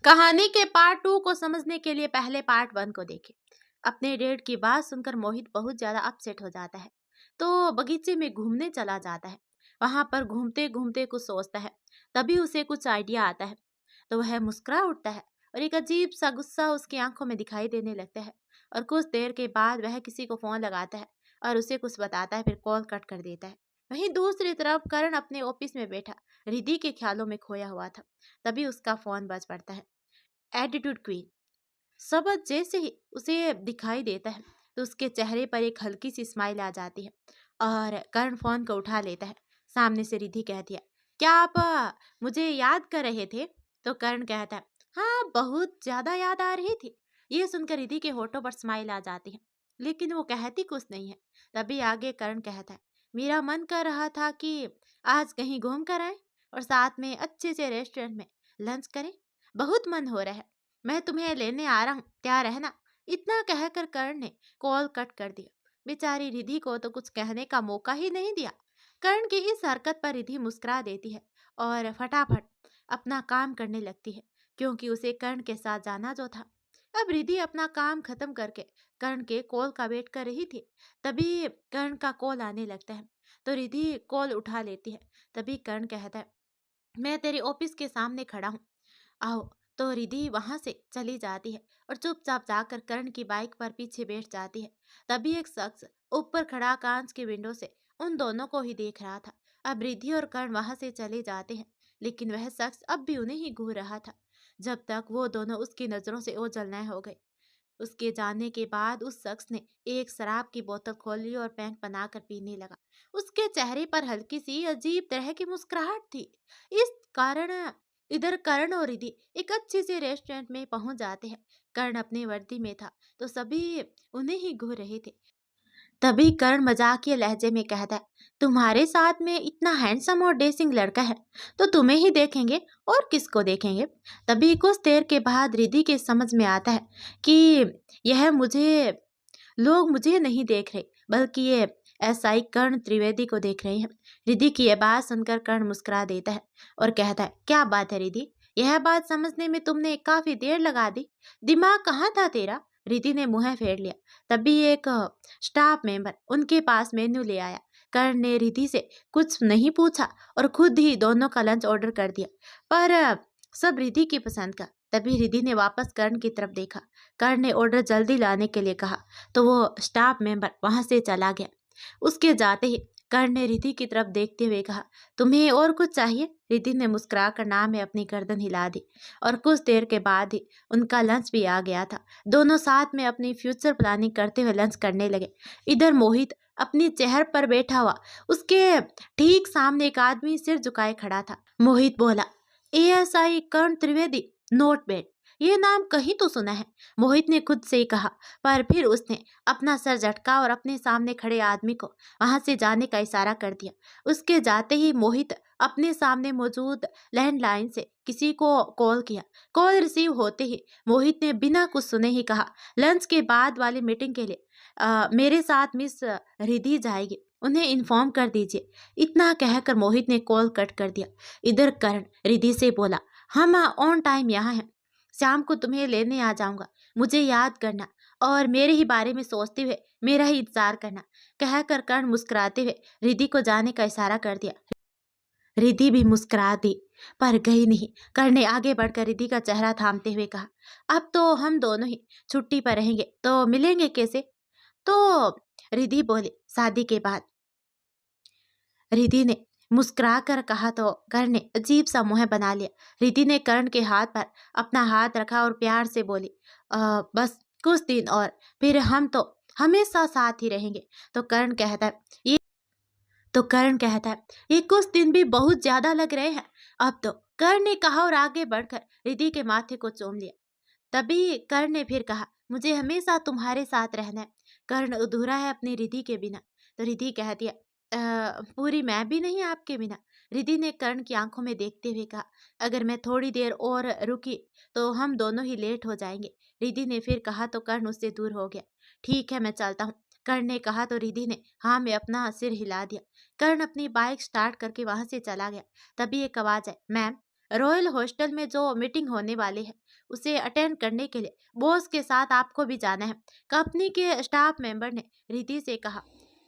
कहानी के पार्ट 2 को समझने के लिए पहले पार्ट 1 को देखें। अपने डेट की बात सुनकर मोहित बहुत ज्यादा अपसेट हो जाता है। तो बगीचे में घूमने चला जाता है। वहां पर घूमते घूमते कुछ सोचता है। तभी उसे कुछ आइडिया आता है। तो वह मुस्कुरा उठता है और एक अजीब सा गुस्सा उसकी आंखों में दिखाई देने लगता है। और कुछ देर के बाद वह किसी को फोन लगाता है और उसे कुछ बताता है, फिर कॉल कट कर देता है। वहीं दूसरी तरफ करण अपने ऑफिस में बैठा रिद्धि के ख्यालों में खोया हुआ था। तभी उसका फोन बज पड़ता है। एटीट्यूड क्वीन शब्द जैसे ही उसे दिखाई देता है तो उसके चेहरे पर एक हल्की सी स्माइल आ जाती है और कर्ण फोन को उठा लेता है। सामने से रिद्धि कहती है, क्या आप मुझे याद कर रहे थे? तो कर्ण कहता है, हाँ बहुत ज्यादा याद आ रही थी। ये सुनकर रिद्धि के होठों पर स्माइल आ जाती है, लेकिन वो कहती कुछ नहीं है। तभी आगे कर्ण कहता है, मेरा मन कर रहा था कि आज कहीं घूम कर आए और साथ में अच्छे से रेस्टोरेंट में लंच करें। बहुत मन हो रहा है। मैं तुम्हें लेने आ रहा हूँ, क्या रहना? इतना कहकर कर्ण ने कॉल कट कर दिया। बेचारी रिधि को तो कुछ कहने का मौका ही नहीं दिया। कर्ण की इस हरकत पर रिधि मुस्कुरा देती है और फटाफट अपना काम करने लगती है, क्योंकि उसे कर्ण के साथ जाना जो था। अब रिधि अपना काम खत्म करके कर्ण के कॉल का वेट कर रही थी। तभी कर्ण का कॉल आने लगता है तो रिधि कॉल उठा लेती है। तभी कर्ण कहता है, मैं तेरे ऑफिस के सामने खड़ा हूँ, आओ। तो रिधि वहां से चली जाती है और चुपचाप जाकर कर्ण की बाइक पर पीछे बैठ जाती है। तभी एक शख्स ऊपर खड़ा कांच की विंडो से उन दोनों को ही देख रहा था। अब रिधि और कर्ण वहां से चले जाते हैं, लेकिन वह शख्स अब भी उन्हें ही घूर रहा था, जब तक वो दोनों उसकी नजरों से ओझल न हो गए। उसके जाने के बाद उस शख्स ने एक शराब की बोतल खोली और पैंक बनाकर पीने लगा। उसके चेहरे पर हल्की सी अजीब तरह की मुस्कुराहट थी। इस कारण इधर कर्ण और रिधि एक अच्छे से रेस्टोरेंट में पहुंच जाते हैं। कर्ण अपनी वर्दी में था तो सभी उन्हें ही घूर रहे थे। तभी कर्ण मजाकिया लहजे में कहता है, तुम्हारे साथ में इतना हैंडसम और डेसिंग लड़का है तो तुम्हें ही देखेंगे और किसको देखेंगे। तभी कुछ देर के बाद रिधि के समझ में आता है कि यह मुझे लोग मुझे नहीं देख रहे, बल्कि ये एसआई कर्ण त्रिवेदी को देख रहे हैं। रिधि की यह बात सुनकर कर्ण मुस्कुरा देता है और कहता है, क्या बात है रिधि, यह बात समझने में तुमने काफी देर लगा दी। दिमाग कहाँ था तेरा? रिधि ने मुंह फेर लिया। तभी एक स्टाफ मेंबर उनके पास मेन्यू ले आया। कर्ण ने रिधि से कुछ नहीं पूछा और खुद ही दोनों का लंच ऑर्डर कर दिया, पर सब रिधि की पसंद का। तभी रिधि ने वापस कर्ण की तरफ देखा। कर्ण ने ऑर्डर जल्दी लाने के लिए कहा तो वो स्टाफ मेंबर वहां से चला गया। उसके जाते ही कर्ण ने रिधि की तरफ देखते हुए कहा, तुम्हें और कुछ चाहिए? रिधि ने मुस्कुरा कर नाम में अपनी गर्दन हिला दी और कुछ देर के बाद ही उनका लंच भी आ गया था। दोनों साथ में अपनी फ्यूचर प्लानिंग करते हुए लंच करने लगे। इधर मोहित अपनी चेयर पर बैठा हुआ, उसके ठीक सामने एक आदमी सिर झुकाए खड़ा था। मोहित बोला, एएसआई कर्ण त्रिवेदी, नोट बैड, ये नाम कहीं तो सुना है। मोहित ने खुद से ही कहा, पर फिर उसने अपना सर झटका और अपने सामने खड़े आदमी को वहां से जाने का इशारा कर दिया। उसके जाते ही मोहित अपने सामने मौजूद लैंडलाइन से किसी को कॉल किया। कॉल रिसीव होते ही मोहित ने बिना कुछ सुने ही कहा, लंच के बाद वाली मीटिंग के लिए मेरे साथ मिस रिधि जाएगी, उन्हें इन्फॉर्म कर दीजिए। इतना कहकर मोहित ने कॉल कट कर दिया। इधर करण रिधि से बोला, हम ऑन टाइम यहाँ हैं, शाम को तुम्हें लेने आ जाऊंगा, मुझे याद करना और मेरे ही बारे में सोचते हुए मेरा ही इंतजार करना। कहकर कर्ण मुस्कुराते हुए रिधि को जाने का इशारा कर दिया। रिधि भी मुस्कुरा दी, पर गई नहीं। कर्ण ने आगे बढ़कर रिधि का चेहरा थामते हुए कहा, अब तो हम दोनों ही छुट्टी पर रहेंगे, तो मिलेंगे कैसे? तो रिधि बोली, शादी के बाद। रिधि ने मुस्कुरा कर कहा तो कर्ण ने अजीब सा मुंह बना लिया। रिधि ने कर्ण के हाथ पर अपना हाथ रखा और प्यार से बोली, बस कुछ दिन और, फिर हम तो हमेशा साथ ही रहेंगे। तो कर्ण कहता है ये तो कर्ण कहता है, ये कुछ दिन भी बहुत ज्यादा लग रहे हैं अब तो। कर्ण ने कहा और आगे बढ़कर रिधि के माथे को चूम लिया। तभी कर्ण ने फिर कहा, मुझे हमेशा तुम्हारे साथ रहना है। कर्ण अधूरा है अपनी रिधि के बिना। तो रिधि कहती है, पूरी मैं भी नहीं आपके बिना। रिधि ने कर्ण की आंखों में देखते हुए कहा, अगर मैं थोड़ी देर और रुकी तो हम दोनों ही लेट हो जाएंगे। रिधि ने फिर कहा तो कर्ण उससे दूर हो गया। ठीक है, मैं चलता हूँ, कर्ण ने कहा तो रिधि ने हाँ में अपना सिर हिला दिया। कर्ण अपनी बाइक स्टार्ट करके वहां से चला गया। तभी एक आवाज है, मैम रॉयल हॉस्टल में जो मीटिंग होने वाली है उसे अटेंड करने के लिए बॉस के साथ आपको भी जाना है। कंपनी के स्टाफ मेंबर ने रिद्धि से कहा,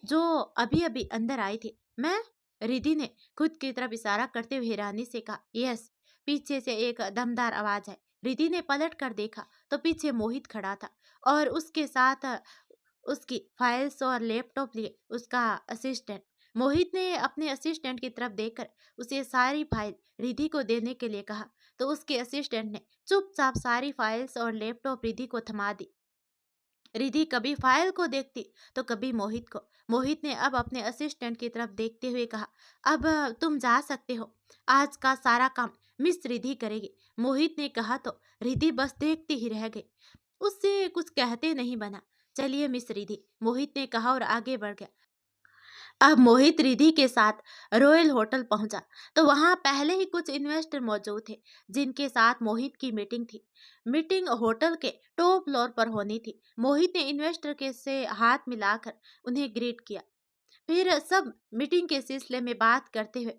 जो अभी अभी अंदर आई थी। मैं? रिद्धि ने खुद की तरफ इशारा करते हुए हैरानी से कहा, यस। पीछे से एक दमदार आवाज है। रिद्धि ने पलट कर देखा तो पीछे मोहित खड़ा था और उसके साथ उसकी फाइल्स और लैपटॉप लिए उसका असिस्टेंट। मोहित ने अपने असिस्टेंट की तरफ देखकर उसे सारी फाइल रिधि को देने के लिए कहा तो उसके असिस्टेंट ने चुपचाप सारी फाइल्स और लैपटॉप रिधि को थमा दी। रिधि कभी फाइल को देखती तो कभी मोहित को। मोहित ने अब अपने असिस्टेंट की तरफ देखते हुए कहा, अब तुम जा सकते हो। आज का सारा काम मिस रिधि करेगी। मोहित ने कहा तो रिधि बस देखती ही रह गई। उससे कुछ कहते नहीं बना। चलिए मिस रिधि, मोहित ने कहा और आगे बढ़ गया। अब मोहित रिधि के साथ रॉयल होटल पहुंचा तो वहां पहले ही कुछ इन्वेस्टर मौजूद थे जिनके साथ मोहित की मीटिंग थी। मीटिंग होटल के टॉप फ्लोर पर होनी थी। मोहित ने इन्वेस्टर के से हाथ मिलाकर उन्हें ग्रीट किया। फिर सब मीटिंग के सिलसिले में बात करते हुए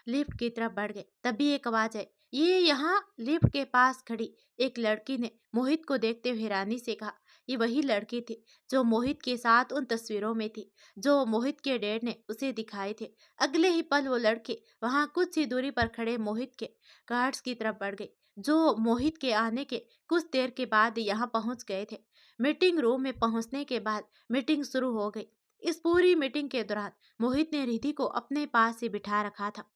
लिफ्ट की तरफ बढ़ गए। तभी एक आवाज आई। ये यहाँ। लिफ्ट के पास खड़ी एक लड़की ने मोहित को देखते हुए हैरानी से कहा, ये वही लड़की थी जो मोहित के साथ उन तस्वीरों में थी जो मोहित के डैड ने उसे दिखाए थे। अगले ही पल वो लड़की वहां कुछ ही दूरी पर खड़े मोहित के गार्ड्स की तरफ बढ़ गई जो मोहित के आने के कुछ देर के बाद यहाँ पहुंच गए थे। मीटिंग रूम में पहुंचने के बाद मीटिंग शुरू हो गई। इस पूरी मीटिंग के दौरान मोहित ने रिधि को अपने पास ही बिठा रखा था।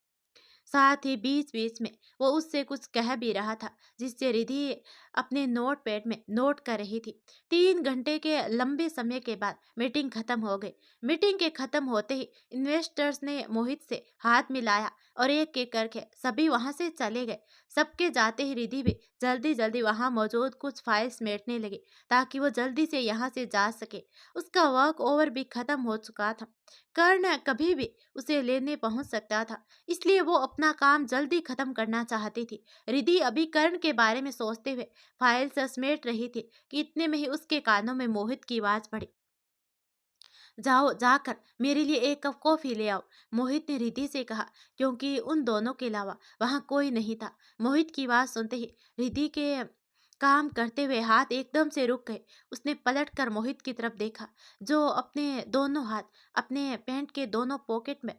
साथ ही बीच बीच में वो उससे कुछ कह भी रहा था जिससे रिधि अपने नोट पैड में नोट कर रही थी। 3 घंटे के लंबे समय के बाद मीटिंग खत्म हो गई। मीटिंग के खत्म होते ही इन्वेस्टर्स ने मोहित से हाथ मिलाया और एक एक करके सभी वहां से चले गए। सबके जाते ही रिधि भी जल्दी जल्दी वहां मौजूद कुछ फाइल्स मेटने लगी ताकि वो जल्दी से यहाँ से जा सके। उसका वर्क ओवर भी खत्म हो चुका था। कर्ण कभी भी उसे लेने पहुंच सकता था, इसलिए वो अपना काम जल्दी खत्म करना चाहती थी। रिधि अभी कर्ण के बारे में सोचते हुए फाइल से समेट रही थी कि इतने में ही उसके कानों में मोहित की आवाज पड़ी, जाओ जाकर मेरे लिए एक कप कॉफी ले आओ। मोहित ने रिधि से कहा क्योंकि उन दोनों के अलावा वहां कोई नहीं था। मोहित की आवाज सुनते ही रिधि के काम करते हुए हाथ एकदम से रुक गए। उसने पलटकर मोहित की तरफ देखा जो अपने दोनों हाथ अपने पैंट के दोनों पॉकेट में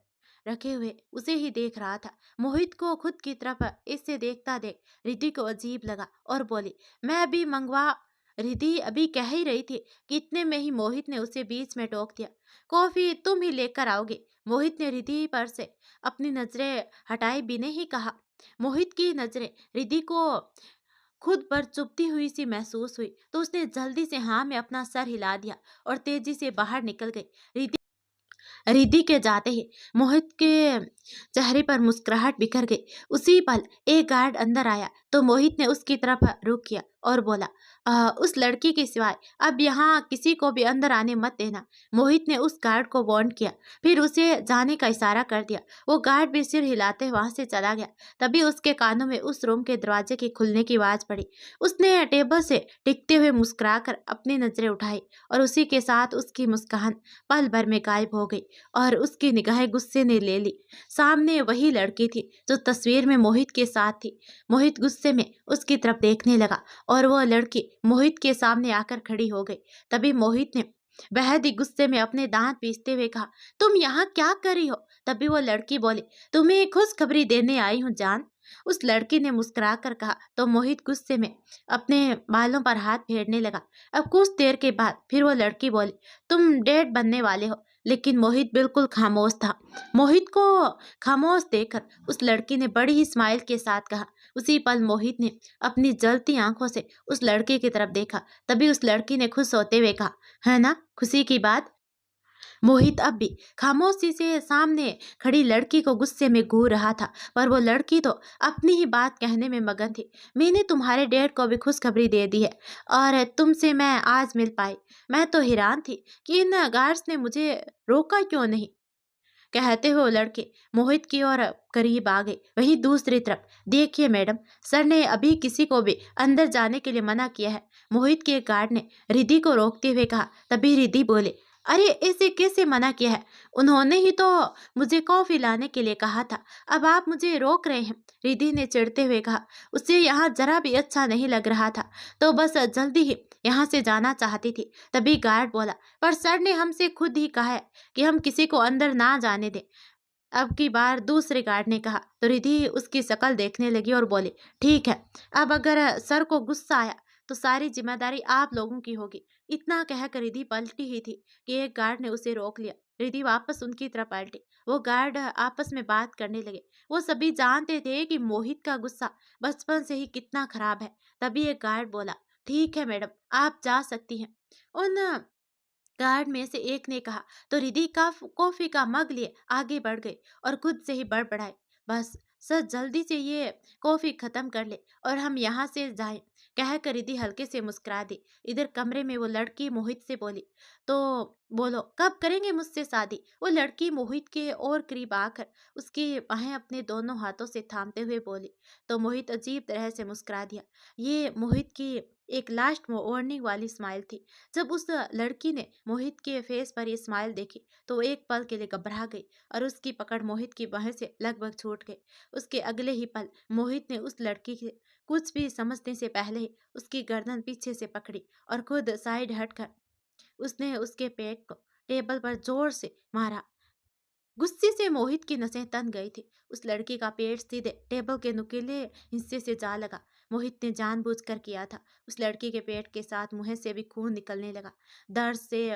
रखे हुए उसे ही देख रहा था। मोहित को खुद की तरफ इससे देखता देख रिधि को अजीब लगा और बोली, मैं अभी मंगवा। रिधि अभी कह ही रही थी कि इतने में ही मोहित ने उसे बीच में टोक दिया, कॉफी तुम ही लेकर आओगे। मोहित ने रिधि पर से अपनी नजरें हटाए बिना ही कहा। मोहित की नजरें रिधि को खुद पर चुभती हुई सी महसूस हुई तो उसने जल्दी से हाँ में अपना सर हिला दिया और तेजी से बाहर निकल गई। रिधि रिद्धि के जाते ही मोहित के चेहरे पर मुस्कुराहट बिखर गई। उसी पल एक गार्ड अंदर आया तो मोहित ने उसकी तरफ रुख किया और बोला, उस लड़की के सिवाय अब यहाँ किसी को भी अंदर आने मत देना। मोहित ने उस गार्ड को वार्न किया, फिर उसे जाने का इशारा कर दिया। वो गार्ड भी सिर हिलाते वहां से चला गया। तभी उसके कानों में उस रूम के दरवाजे के खुलने की आवाज पड़ी। उसने टेबल से टिकते हुए मुस्कुराकर अपनी नजरें उठाई और उसी के साथ उसकी मुस्कान पल भर में गायब हो गई और उसकी निगाहें गुस्से ने ले ली। सामने वही लड़की थी जो तस्वीर में मोहित के साथ थी। मोहित गुस्से में उसकी तरफ देखने लगा और वह लड़की मोहित के सामने आकर खड़ी हो गई। तभी मोहित ने बेहद ही गुस्से में अपने दांत पीसते हुए कहा, तुम यहाँ क्या कर रही हो? तभी वो लड़की बोली, तुम्हें खुशखबरी देने आई हूँ जान। उस लड़की ने मुस्कुराकर कहा तो मोहित गुस्से में अपने बालों पर हाथ फेरने लगा। अब कुछ देर के बाद फिर वो लड़की बोली, तुम डेड बनने वाले हो। लेकिन मोहित बिल्कुल खामोश था। मोहित को खामोश देखकर उस लड़की ने बड़ी ही स्माइल के साथ कहा। उसी पल मोहित ने अपनी जलती आंखों से उस लड़के की तरफ देखा। तभी उस लड़की ने खुश होते हुए कहा, है ना खुशी की बात? मोहित अब भी खामोशी से सामने खड़ी लड़की को गुस्से में घूर रहा था पर वो लड़की तो अपनी ही बात कहने में मगन थी। मैंने तुम्हारे डैड को भी खुशखबरी दे दी है और तुमसे मैं आज मिल पाई। मैं तो हैरान थी कि इन गार्ड्स ने मुझे रोका क्यों नहीं। कहते हुए वो लड़के मोहित की ओर करीब आ गए। वहीं दूसरी तरफ देखिए मैडम, सर ने अभी किसी को भी अंदर जाने के लिए मना किया है। मोहित के गार्ड ने रिधि को रोकते हुए कहा। तभी रिधि बोले, अरे ऐसे कैसे मना किया है? उन्होंने ही तो मुझे कॉफी लाने के लिए कहा था। अब आप मुझे रोक रहे हैं। रिधि ने चिढ़ते हुए कहा। उसे यहाँ जरा भी अच्छा नहीं लग रहा था, तो बस जल्दी ही यहाँ से जाना चाहती थी। तभी गार्ड बोला, पर सर ने हमसे खुद ही कहा है कि हम किसी को अंदर ना जाने दें। अब की बार दूसरे गार्ड ने कहा तो रिधि उसकी शक्ल देखने लगी और बोली, ठीक है, अब अगर सर को गुस्सा आया तो सारी जिम्मेदारी आप लोगों की होगी। इतना कहकर रिधि पलटी ही थी कि एक गार्ड ने उसे रोक लिया। रिधि वापस उनकी तरफ पलटी। वो गार्ड आपस में बात करने लगे। वो सभी जानते थे कि मोहित का गुस्सा बचपन से ही कितना खराब है। तभी एक गार्ड बोला, ठीक है मैडम, आप जा सकती हैं। उन गार्ड में से एक ने कहा तो रिधि का कॉफी का मग लिए आगे बढ़ गई और खुद से ही बड़बड़ाए, बस सर जल्दी से ये कॉफी खत्म कर ले और हम यहाँ से जाएं। कहकर रिधि हल्के से मुस्कुरा दी। इधर कमरे में वो लड़की मोहित से बोली, तो बोलो कब करेंगे मुझसे शादी? वो लड़की मोहित के और करीब आकर उसकी बाहें अपने दोनों हाथों से थामते हुए बोली। तो मोहित अजीब तरह से मुस्कुरा दिया। ये मोहित की एक लास्ट वार्निंग वाली स्माइल थी। जब उस लड़की ने मोहित के फेस पर ये स्माइल देखी तो वो एक पल के लिए घबरा गई और उसकी पकड़ मोहित की बाहें से लगभग छूट गई। उसके अगले ही पल मोहित ने उस लड़की के कुछ भी समझने से पहले ही उसकी गर्दन पीछे से पकड़ी और खुद साइड हटकर उसने उसके पेट को टेबल पर जोर से मारा। गुस्से से मोहित की नसें तन गई थी। उस लड़की का पेट सीधे टेबल के नुकीले हिस्से से जा लगा। मोहित ने जानबूझकर किया था। उस लड़की के पेट के साथ मुंह से भी खून निकलने लगा। दर्द से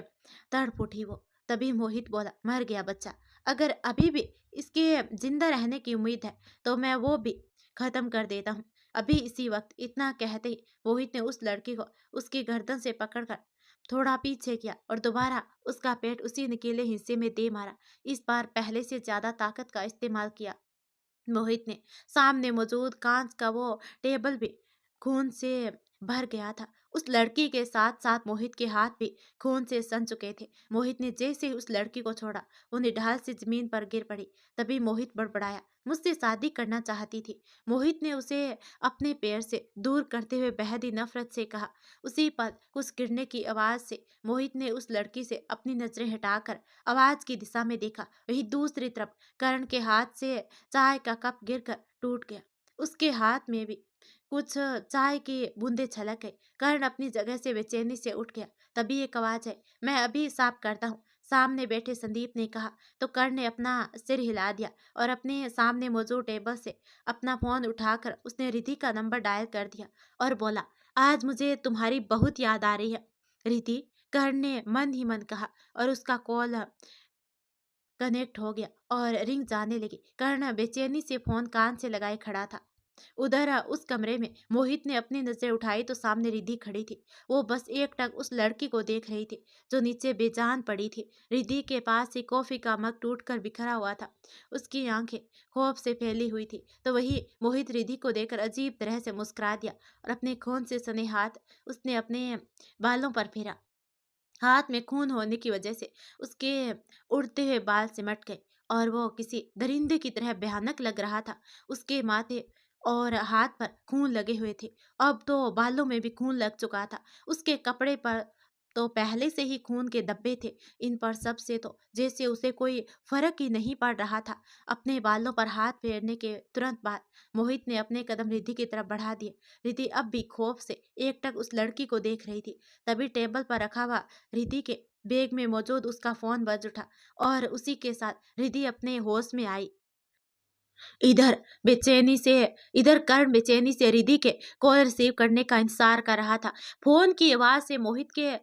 तड़प उठी वो। तभी मोहित बोला, मर गया बच्चा। अगर अभी भी इसके जिंदा रहने की उम्मीद है तो मैं वो भी खत्म कर देता हूँ अभी इसी वक्त। इतना कहते ही मोहित ने उस लड़की को उसकी गर्दन से पकड़कर थोड़ा पीछे किया और दोबारा उसका पेट उसी नुकीले हिस्से में दे मारा। इस बार पहले से ज्यादा ताकत का इस्तेमाल किया। मोहित ने सामने मौजूद कांच का वो टेबल भी खून से भर गया था। उस लड़की के साथ साथ मोहित के हाथ भी खून से सन चुके थे। मोहित ने जैसे ही उस लड़की को छोड़ा वो निढाल से जमीन पर गिर पड़ी। तभी मोहित बड़बड़ाया, मुझसे शादी करना चाहती थी। मोहित ने उसे अपने पैर से दूर करते हुए बेहद ही नफरत से कहा। उसी पल कुछ गिरने की आवाज से मोहित ने उस लड़की से अपनी नजरें हटाकर आवाज की दिशा में देखा। वही दूसरी तरफ करण के हाथ से चाय का कप गिरकर टूट गया। उसके हाथ में भी कुछ चाय की बूंदें छलक गई। कर्ण अपनी जगह से बेचैनी से उठ गया। तभी एक आवाज है, मैं अभी साफ करता हूँ, सामने बैठे संदीप ने कहा। तो कर्ण ने अपना सिर हिला दिया और अपने सामने मौजूद टेबल से अपना फोन उठाकर उसने रिधि का नंबर डायल कर दिया और बोला, आज मुझे तुम्हारी बहुत याद आ रही है रिधि। कर्ण ने मन ही मन कहा और उसका कॉल कनेक्ट हो गया और रिंग जाने लगी। कर्ण बेचैनी से फोन कान से लगाए खड़ा था। उधर उस कमरे में मोहित ने अपनी नजर उठाई तो सामने रिधि खड़ी थी। वो बस एकटक उस लड़की को देख रही थी जो नीचे बेजान पड़ी थी। रिधि के पास ही कॉफी का मग टूटकर बिखरा हुआ था। उसकी आंखें खौफ से फैली हुई थी। तो वही मोहित रिधि को देखकर अजीब तरह से मुस्कुरा दिया और अपने खून से सने हाथ उसने अपने बालों पर फेरा। हाथ में खून होने की वजह से उसके उड़ते हुए बाल सिमट गए और वो किसी दरिंदे की तरह भयानक लग रहा था। उसके माथे और हाथ पर खून लगे हुए थे। अब तो बालों में भी खून लग चुका था। उसके कपड़े पर तो पहले से ही खून के धब्बे थे। इन पर सबसे तो जैसे उसे कोई फर्क ही नहीं पड़ रहा था। अपने बालों पर हाथ फेरने के तुरंत बाद मोहित ने अपने कदम रिधि की तरफ बढ़ा दिए। रिधि अब भी खौफ से एकटक उस लड़की को देख रही थी। तभी टेबल पर रखा हुआ रिधि के बैग में मौजूद उसका फोन बज उठा और उसी के साथ रिधि अपने होश में आई। इधर बेचैनी से इधर कर्ण बेचैनी से रिधि के कॉल रिसीव करने का इंतजार कर रहा था। फोन की आवाज से मोहित के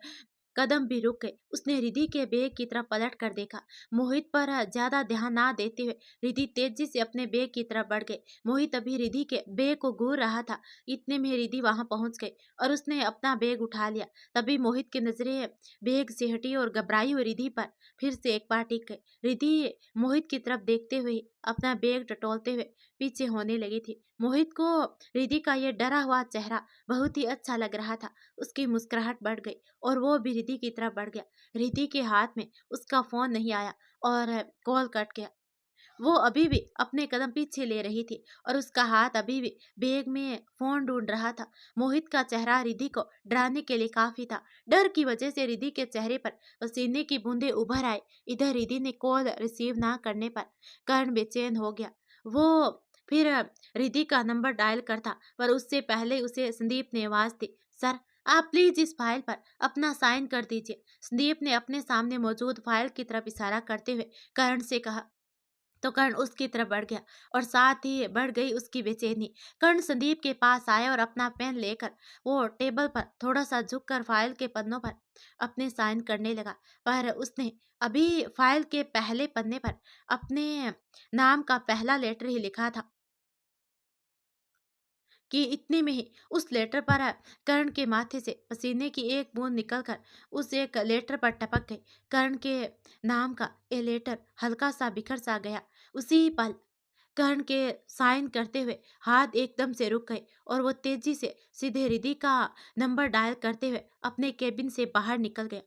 कदम भी रुक गए। उसने रिधि के बैग की तरफ पलट कर देखा। मोहित पर ज्यादा ध्यान ना देते हुए रिधि तेजी से अपने बैग की तरफ बढ़ गई। मोहित अभी रिधि के बैग को घूर रहा था। इतने में रिधि वहां पहुंच गई और उसने अपना बैग उठा लिया। तभी मोहित की नजरें बैग से हटी और घबराई हुई रिधि पर फिर से एक बार टिक गई। रिधि मोहित की तरफ देखते हुए अपना बैग टटोलते हुए पीछे होने लगी थी। मोहित को रिधि का यह डरा हुआ चेहरा बहुत ही अच्छा लग रहा था। उसकी मुस्कुराहट बढ़ गई और वो भी रिधि की तरफ बढ़ गया। रिधि के हाथ में उसका फोन नहीं आया और कॉल कट गया। वो अभी भी अपने कदम पीछे ले रही थी और उसका हाथ अभी भी बैग में फोन ढूंढ रहा था। मोहित का चेहरा रिद्धि को डराने के लिए काफी था। डर की वजह से रिद्धि के चेहरे पर पसीने की बूंदें उभर आई। इधर रिद्धि ने कॉल रिसीव ना करने पर कर्ण बेचैन हो गया। वो फिर रिद्धि का नंबर डायल करता, पर उससे पहले उसे संदीप ने आवाज दी, सर आप प्लीज इस फाइल पर अपना साइन कर दीजिए। संदीप ने अपने सामने मौजूद फाइल की तरफ इशारा करते हुए कर्ण से कहा, तो कर्ण उसकी तरफ बढ़ गया और साथ ही बढ़ गई उसकी बेचैनी। कर्ण संदीप के पास आया और अपना पेन लेकर वो टेबल पर थोड़ा सा झुककर फाइल के पन्नों पर अपने साइन करने लगा। पर उसने अभी फाइल के पहले पन्ने पर अपने नाम का पहला लेटर ही लिखा था कि इतने में ही उस लेटर पर कर्ण के माथे से पसीने की एक बूंद निकलकर उस एक लेटर पर टपक गई। कर्ण के नाम का ये लेटर हल्का सा बिखर सा गया। उसी पल कर्ण के साइन करते हुए हाथ एकदम से रुक गए और वो तेजी से सीधे रिद्धि का नंबर डायल करते हुए अपने केबिन से बाहर निकल गया।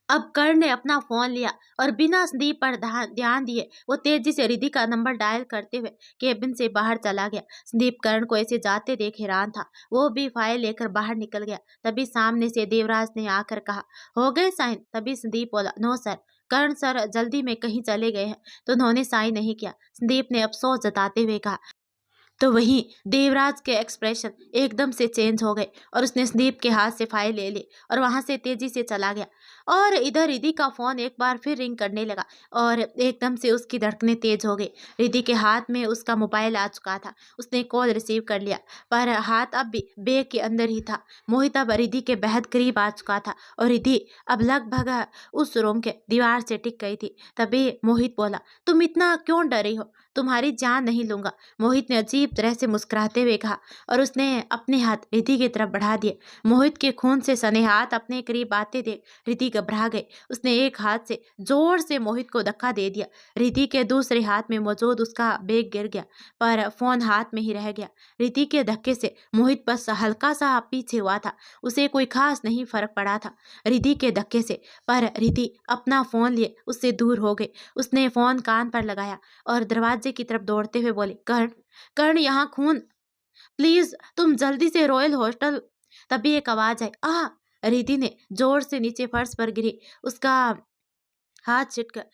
अब कर्ण ने अपना फोन लिया और बिना संदीप पर ध्यान दिए वो तेजी से रिद्धि का नंबर डायल करते हुए केबिन से बाहर चला गया। संदीप कर्ण को ऐसे जाते देख हैरान था। वो भी फाइल लेकर बाहर निकल गया। तभी सामने से देवराज ने आकर कहा, हो गए साइन? तभी संदीप बोला, नो सर, कर्ण सर जल्दी में कहीं चले गए हैं तो उन्होंने साइन नहीं किया। संदीप ने अफसोस जताते हुए कहा। तो वहीं देवराज के एक्सप्रेशन एकदम से चेंज हो गए और उसने संदीप के हाथ से फाइल ले ली और वहां से तेजी से चला गया। और इधर रिद्धि का फोन एक बार फिर रिंग करने लगा और एकदम से उसकी धड़कनें तेज हो गई। रिद्धि के हाथ में उसका मोबाइल आ चुका था। उसने कॉल रिसीव कर लिया, पर हाथ अब भी बैग के अंदर ही था। मोहित अब रिद्धि के बेहद करीब आ चुका था और रिद्धि अब लगभग उस रूम के दीवार से टिक गई थी। तभी मोहित बोला, तुम इतना क्यों डरी हो? तुम्हारी जान नहीं लूंगा। मोहित ने अजीब तरह से मुस्कुराते हुए कहा और उसने अपने हाथ रिद्धि की तरफ बढ़ा दिए। मोहित के खून से सने हाथ अपने करीब आते देख रिद्धि घबरा गई। उसने एक हाथ से जोर से मोहित को धक्का दे दिया। रिद्धि के दूसरे हाथ में मौजूद उसका बैग गिर गया, पर फोन हाथ में ही रह गया। रिद्धि के धक्के से मोहित बस हल्का सा पीछे हुआ था। उसे कोई खास नहीं फर्क पड़ा था रिद्धि के धक्के से, पर रिद्धि अपना फोन लिए उससे दूर हो गई। उसने फोन कान पर लगाया और दरवाजे की तरफ दौड़ते हुए बोली, कर्ण, कर्ण यहाँ खून, प्लीज तुम जल्दी से रॉयल हॉस्टल। तभी एक आवाज आई, आ। रिद्धि ने जोर से नीचे फर्श पर गिरी। उसका हाथ छिटकर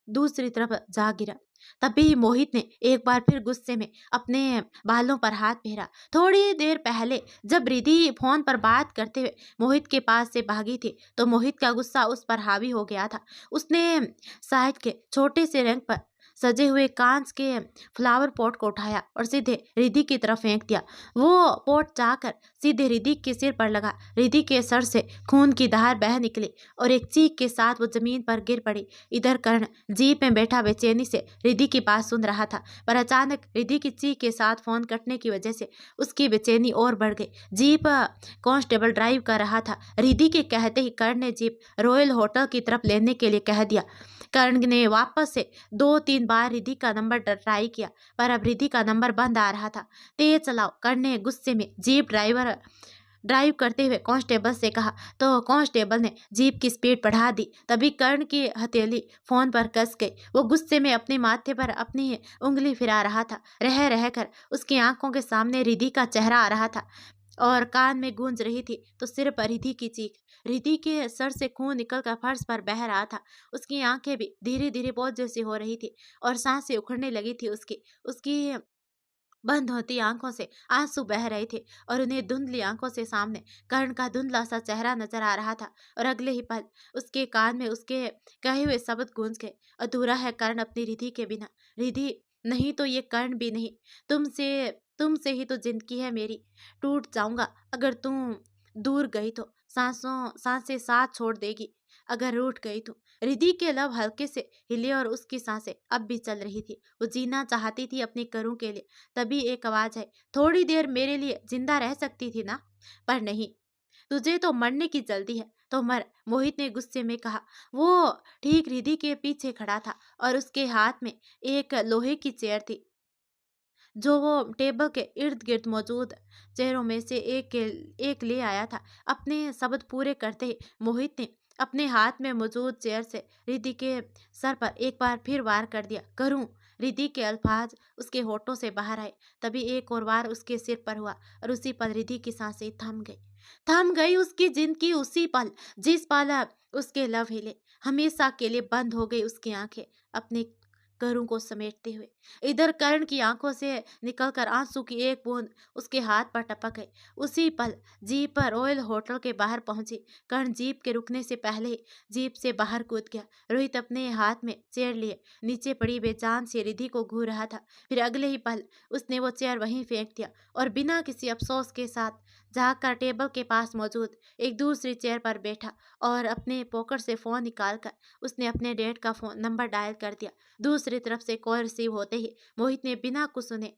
दूसरी तरफ जा गिरा। तभी मोहित ने एक बार फिर गुस्से में अपने बालों पर हाथ फेरा। थोड़ी देर पहले जब रिद्धि फोन पर बात करते हुए मोहित के पास से भागी थी तो मोहित का गुस्सा उस पर हावी हो गया था। उसने साइड के छोटे से रैंक पर सजे हुए कांच के फ्लावर पॉट को उठाया और सीधे रिद्धि की तरफ फेंक दिया। वो पॉट जाकर सीधे रिद्धि के सिर पर लगा। रिद्धि के सर से खून की धार बह निकली और एक चीख के साथ वो जमीन पर गिर पड़ी। इधर कर्ण जीप में बैठा बेचैनी से रिद्धि की बात सुन रहा था, पर अचानक रिद्धि की चीख के साथ फोन कटने की वजह से उसकी बेचैनी और बढ़ गई। जीप कांस्टेबल ड्राइव कर रहा था। रिद्धि के कहते ही कर्ण ने जीप रॉयल होटल की तरफ लेने के लिए कह दिया। कर्ण ने वापस से 2-3 बार रिद्धि का नंबर ट्राई किया, पर अब रिद्धि का नंबर बंद आ रहा था। तेज चलाओ, कर्ण ने गुस्से में जीप ड्राइव करते हुए कांस्टेबल से कहा। तो कांस्टेबल ने जीप की स्पीड बढ़ा दी। तभी कर्ण की हथेली फोन पर कस गई। वो गुस्से में अपने माथे पर अपनी उंगली फिरा रहा था। रह रहकर उसकी आंखों के सामने रिद्धि का चेहरा आ रहा था और कान में गूंज रही थी तो सिर पर रिद्धि की चीख। रिद्धि के सर से खून निकलकर फर्श पर बह रहा था। उसकी आंखें भी धीरे धीरे बोझ जैसी हो रही थी और सांसें उखड़ने लगी थी। उसकी उसकी बंद होती आंखों से आंसू बह रहे थे और उन्हें धुंधली आंखों से सामने कर्ण का धुंधला सा चेहरा नजर आ रहा था। और अगले ही पल उसके कान में उसके कहे हुए शब्द गूंज गए, अधूरा है कर्ण अपनी रिद्धि के बिना। रिद्धि नहीं तो ये कर्ण भी नहीं। तुमसे तुमसे ही तो जिंदगी है मेरी। टूट जाऊंगा अगर तुम दूर गई तो। सांसें साथ छोड़ देगी अगर रूठ गई तो। रिद्धि के लब हल्के से हिले और उसकी सांसें अब भी चल रही थी। वो जीना चाहती थी अपने करूं के लिए। तभी एक आवाज आई, थोड़ी देर मेरे लिए जिंदा रह सकती थी ना? पर नहीं, तुझे तो मरने की जल्दी है तो मर, मोहित ने गुस्से में कहा। वो ठीक रिद्धि के पीछे खड़ा था और उसके हाथ में एक लोहे की चेयर थी जो वो टेबल के इर्द गिर्द मौजूद चेहरों में से एक ले आया था। अपने शब्द पूरे करते ही मोहित ने अपने हाथ में मौजूद चेयर से रिद्धि के सर पर एक बार फिर वार कर दिया। करूं? रिद्धि के अल्फाज उसके होठों से बाहर आए। तभी एक और वार उसके सिर पर हुआ और उसी पल रिद्धि की सांसें थम गई उसकी जिंदगी उसी पल, जिस पल उसके लव हिले। हमेशा के लिए बंद हो गई उसकी आंखें अपने करों को समेटते हुए। इधर कर्ण की आंखों से निकलकर आंसू की एक बूंद उसके हाथ पर टपक गई। उसी पल जीप रॉयल होटल के बाहर पहुंची। कर्ण जीप के रुकने से पहले ही जीप से बाहर कूद गया। रोहित अपने हाथ में चेयर लिए नीचे पड़ी बेजान सी रिधि को घूर रहा था। फिर अगले ही पल उसने वो चेयर वहीं फेंक दिया और बिना किसी अफसोस के साथ जाकर टेबल के पास मौजूद एक दूसरी चेयर पर बैठा और अपने पॉकेट से फोन निकालकर उसने अपने डैड का फोन नंबर डायल कर दिया। दूसरी तरफ से कॉल रिसीव होते ही मोहित ने बिना कुछ सुने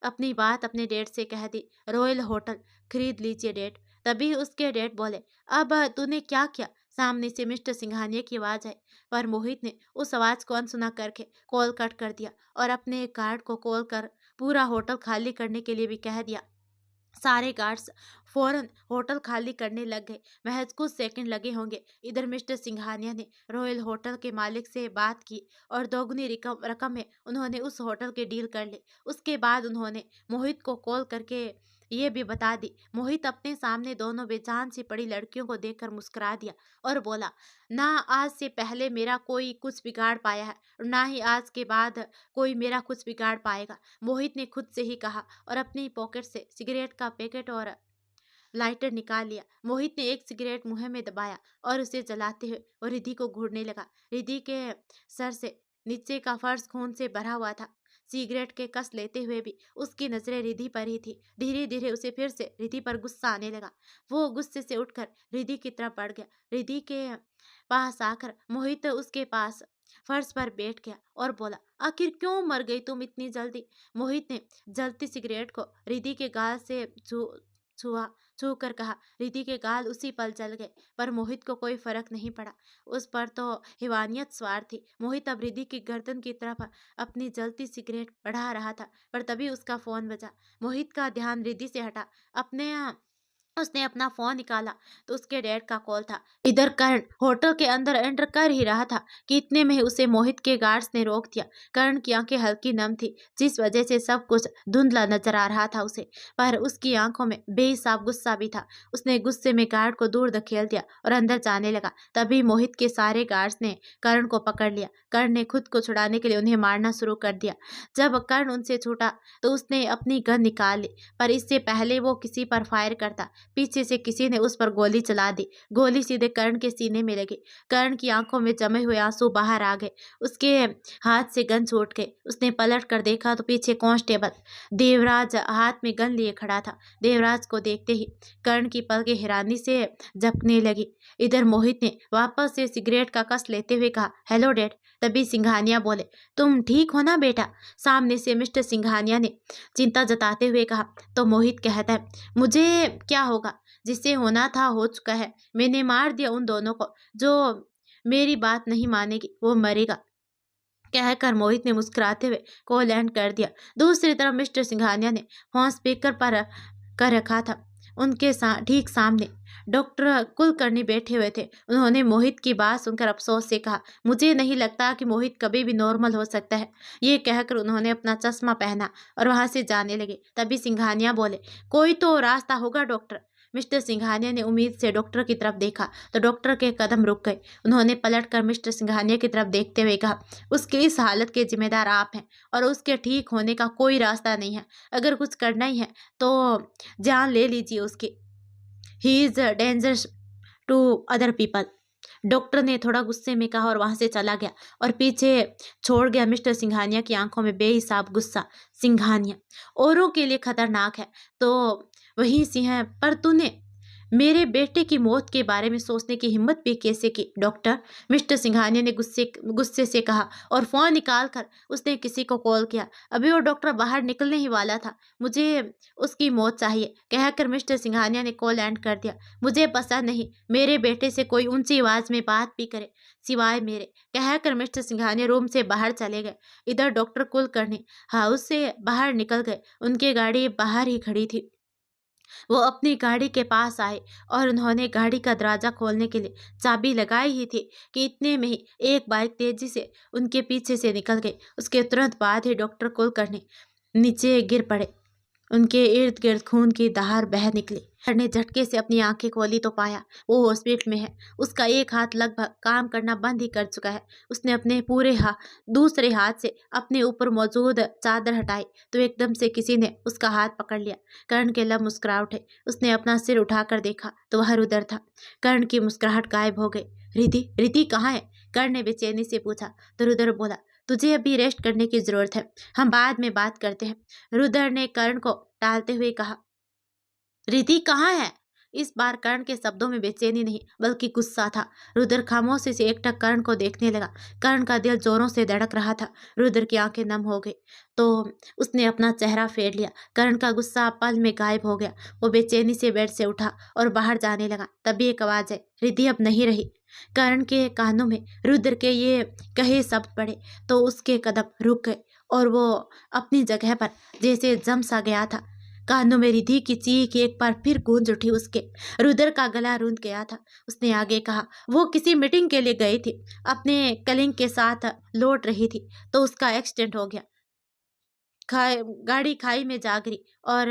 अपनी बात अपने डैड से कह दी, रॉयल होटल खरीद लीजिए डैड। तभी उसके डैड बोले, अब तूने क्या किया? सामने से मिस्टर सिंघानिया की आवाज आई, पर मोहित ने उस आवाज को अनसुना करके कॉल कट कर दिया और अपने गार्ड को कॉल कर पूरा होटल खाली करने के लिए भी कह दिया। सारे गार्ड्स फौरन होटल खाली करने लग गए। महज कुछ सेकंड लगे होंगे। इधर मिस्टर सिंघानिया ने रॉयल होटल के मालिक से बात की और दोगुनी रकम में उन्होंने उस होटल के डील कर ली। उसके बाद उन्होंने मोहित को कॉल करके ये भी बता दी। मोहित अपने सामने दोनों बेजान सी पड़ी लड़कियों को देखकर मुस्कुरा दिया और बोला, ना आज से पहले मेरा कोई कुछ बिगाड़ पाया है और ना ही आज के बाद कोई मेरा कुछ बिगाड़ पाएगा। मोहित ने खुद से ही कहा और अपनी पॉकेट से सिगरेट का पैकेट और लाइटर निकाल लिया। मोहित ने एक सिगरेट मुंह में दबाया और उसे जलाते हुए और रिद्धि को घूरने लगा। रिद्धि के सर से नीचे का फर्श खून से भरा हुआ था। सिगरेट के कस लेते हुए भी उसकी नजरें रिद्धि पर ही थी। धीरे धीरे उसे फिर से रिद्धि पर गुस्सा आने लगा। वो गुस्से से उठकर रिद्धि की तरफ बढ़ गया। रिद्धि के पास आकर मोहित उसके पास फर्श पर बैठ गया और बोला, आखिर क्यों मर गई तुम इतनी जल्दी? मोहित ने जलती सिगरेट को रिद्धि के गाल से छुआ छू कर कहा। रिद्धि के गाल उसी पल जल गए, पर मोहित को कोई फर्क नहीं पड़ा। उस पर तो हैवानियत सवार थी। मोहित अब रिद्धि की गर्दन की तरफ अपनी जलती सिगरेट बढ़ा रहा था, पर तभी उसका फोन बजा। मोहित का ध्यान रिद्धि से हटा। उसने अपना फोन निकाला तो उसके डैड का कॉल था। इधर कर्ण होटल के अंदर एंटर कर ही रहा था कि इतने में ही उसे मोहित के गार्ड्स ने रोक दिया। कर्ण की आंखें हल्की नम थी, जिस वजह से सब कुछ धुंधला नजर आ रहा था उसे, पर उसकी आंखों में बेहिसाब गुस्सा भी था। उसने गुस्से में गार्ड को दूर धकेल दिया और अंदर जाने लगा। तभी मोहित के सारे गार्ड्स ने कर्ण को पकड़ लिया। कर्ण ने खुद को छुड़ाने के लिए उन्हें मारना शुरू कर दिया। जब कर्ण उनसे छूटा तो उसने अपनी गन निकाल ली, पर इससे पहले वो किसी पर फायर करता पीछे से किसी ने उस पर गोली चला दी। गोली सीधे कर्ण के सीने में लगी। कर्ण की आंखों में जमे हुए आंसू बाहर आ गए। उसके हाथ से गन छूट गई। उसने पलट कर देखा तो पीछे कांस्टेबल देवराज हाथ में गन लिए खड़ा था। देवराज को देखते ही कर्ण की पलकें हैरानी से झपकने लगी। इधर मोहित ने वापस से सिगरेट का कस लेते हुए कहा, हेलो डैड। तभी सिंघानिया बोले, तुम ठीक हो ना बेटा? सामने से मिस्टर सिंघानिया ने चिंता जताते हुए कहा। तो मोहित कहता है, मुझे क्या होगा? जिसे होना था हो चुका है। मैंने मार दिया उन दोनों को। जो मेरी बात नहीं मानेगी वो मरेगा, कहकर मोहित ने मुस्कुराते हुए कॉल एंड कर दिया। दूसरी तरफ मिस्टर सिंघानिया ने फोन स्पीकर पर कर रखा था। उनके ठीक सामने डॉक्टर कुलकर्णी बैठे हुए थे। उन्होंने मोहित की बात सुनकर अफसोस से कहा, मुझे नहीं लगता कि मोहित कभी भी नॉर्मल हो सकता है। ये कहकर उन्होंने अपना चश्मा पहना और वहां से जाने लगे। तभी सिंघानिया बोले, कोई तो रास्ता होगा डॉक्टर। मिस्टर सिंघानिया ने उम्मीद से डॉक्टर की तरफ देखा तो डॉक्टर के कदम रुक गए। उन्होंने पलटकर मिस्टर सिंघानिया की तरफ देखते हुए कहा, उसके इस हालत के जिम्मेदार आप हैं और उसके ठीक होने का कोई रास्ता नहीं है। अगर कुछ करना ही है तो जान ले लीजिए उसकी। He is dangerous to other people. Doctor ने थोड़ा गुस्से में कहा और वहां से चला गया और पीछे छोड़ गया मिस्टर सिंघानिया की आंखों में बेहिसाब गुस्सा। सिंघानिया औरों के लिए खतरनाक है तो वही सिंह है, पर तूने मेरे बेटे की मौत के बारे में सोचने की हिम्मत भी कैसे की डॉक्टर? मिस्टर सिंघानिया ने गुस्से गुस्से से कहा और फोन निकाल कर उसने किसी को कॉल किया। अभी वो डॉक्टर बाहर निकलने ही वाला था। मुझे उसकी मौत चाहिए, कहकर मिस्टर सिंघानिया ने कॉल एंड कर दिया। मुझे पसंद नहीं मेरे बेटे से कोई ऊंची आवाज में बात भी करे सिवाय मेरे, कहकर मिस्टर सिंघानिया रूम से बाहर चले गए। इधर डॉक्टर कुलकर्णी हाउस से बाहर निकल गए। उनकी गाड़ी बाहर ही खड़ी थी। वो अपनी गाड़ी के पास आए और उन्होंने गाड़ी का दरवाज़ा खोलने के लिए चाबी लगाई ही थी कि इतने में ही एक बाइक तेजी से उनके पीछे से निकल गई। उसके तुरंत बाद ही डॉक्टर कुलकर्णी नीचे गिर पड़े। उनके इर्द गिर्द खून की धार बह निकली। सर ने झटके से अपनी आंखें खोली तो पाया वो हॉस्पिटल में है। उसका एक हाथ लगभग काम करना बंद ही कर चुका है। उसने अपने दूसरे हाथ से अपने ऊपर मौजूद चादर हटाई तो एकदम से किसी ने उसका हाथ पकड़ लिया। कर्ण के लब मुस्कुरा उठे। उसने अपना सिर उठाकर देखा तो वह रुदर था। कर्ण की मुस्कुराहट गायब हो गई। रिधि रिधि कहाँ है? कर्ण ने बेचैनी से पूछा तो रुदर बोला, तुझे अभी रेस्ट करने की जरूरत है, हम बाद में बात करते हैं। रुदर ने कर्ण को टालते हुए कहा, रिधि कहाँ है? इस बार कर्ण के शब्दों में बेचैनी नहीं बल्कि गुस्सा था। रुद्र खामोशी से एकटक कर्ण को देखने लगा। कर्ण का दिल जोरों से धड़क रहा था। रुद्र की आंखें नम हो गई तो उसने अपना चेहरा फेर लिया। कर्ण का गुस्सा पल में गायब हो गया। वो बेचैनी से बेड से उठा और बाहर जाने लगा। तभी एक आवाज आई, रिधि अब नहीं रही। कर्ण के कानों में रुद्र के ये कहे शब्द पड़े तो उसके कदम रुक गए और वो अपनी जगह पर जैसे जम सा गया था। कानों में रिधि की चीख एक बार फिर गूंज उठी उसके। रुद्र का गला रूंध गया था। उसने आगे कहा, वो किसी मीटिंग के लिए गई थी, अपने कलिंग के साथ लौट रही थी तो उसका एक्सीडेंट हो गया। गाड़ी खाई में जा गिरी और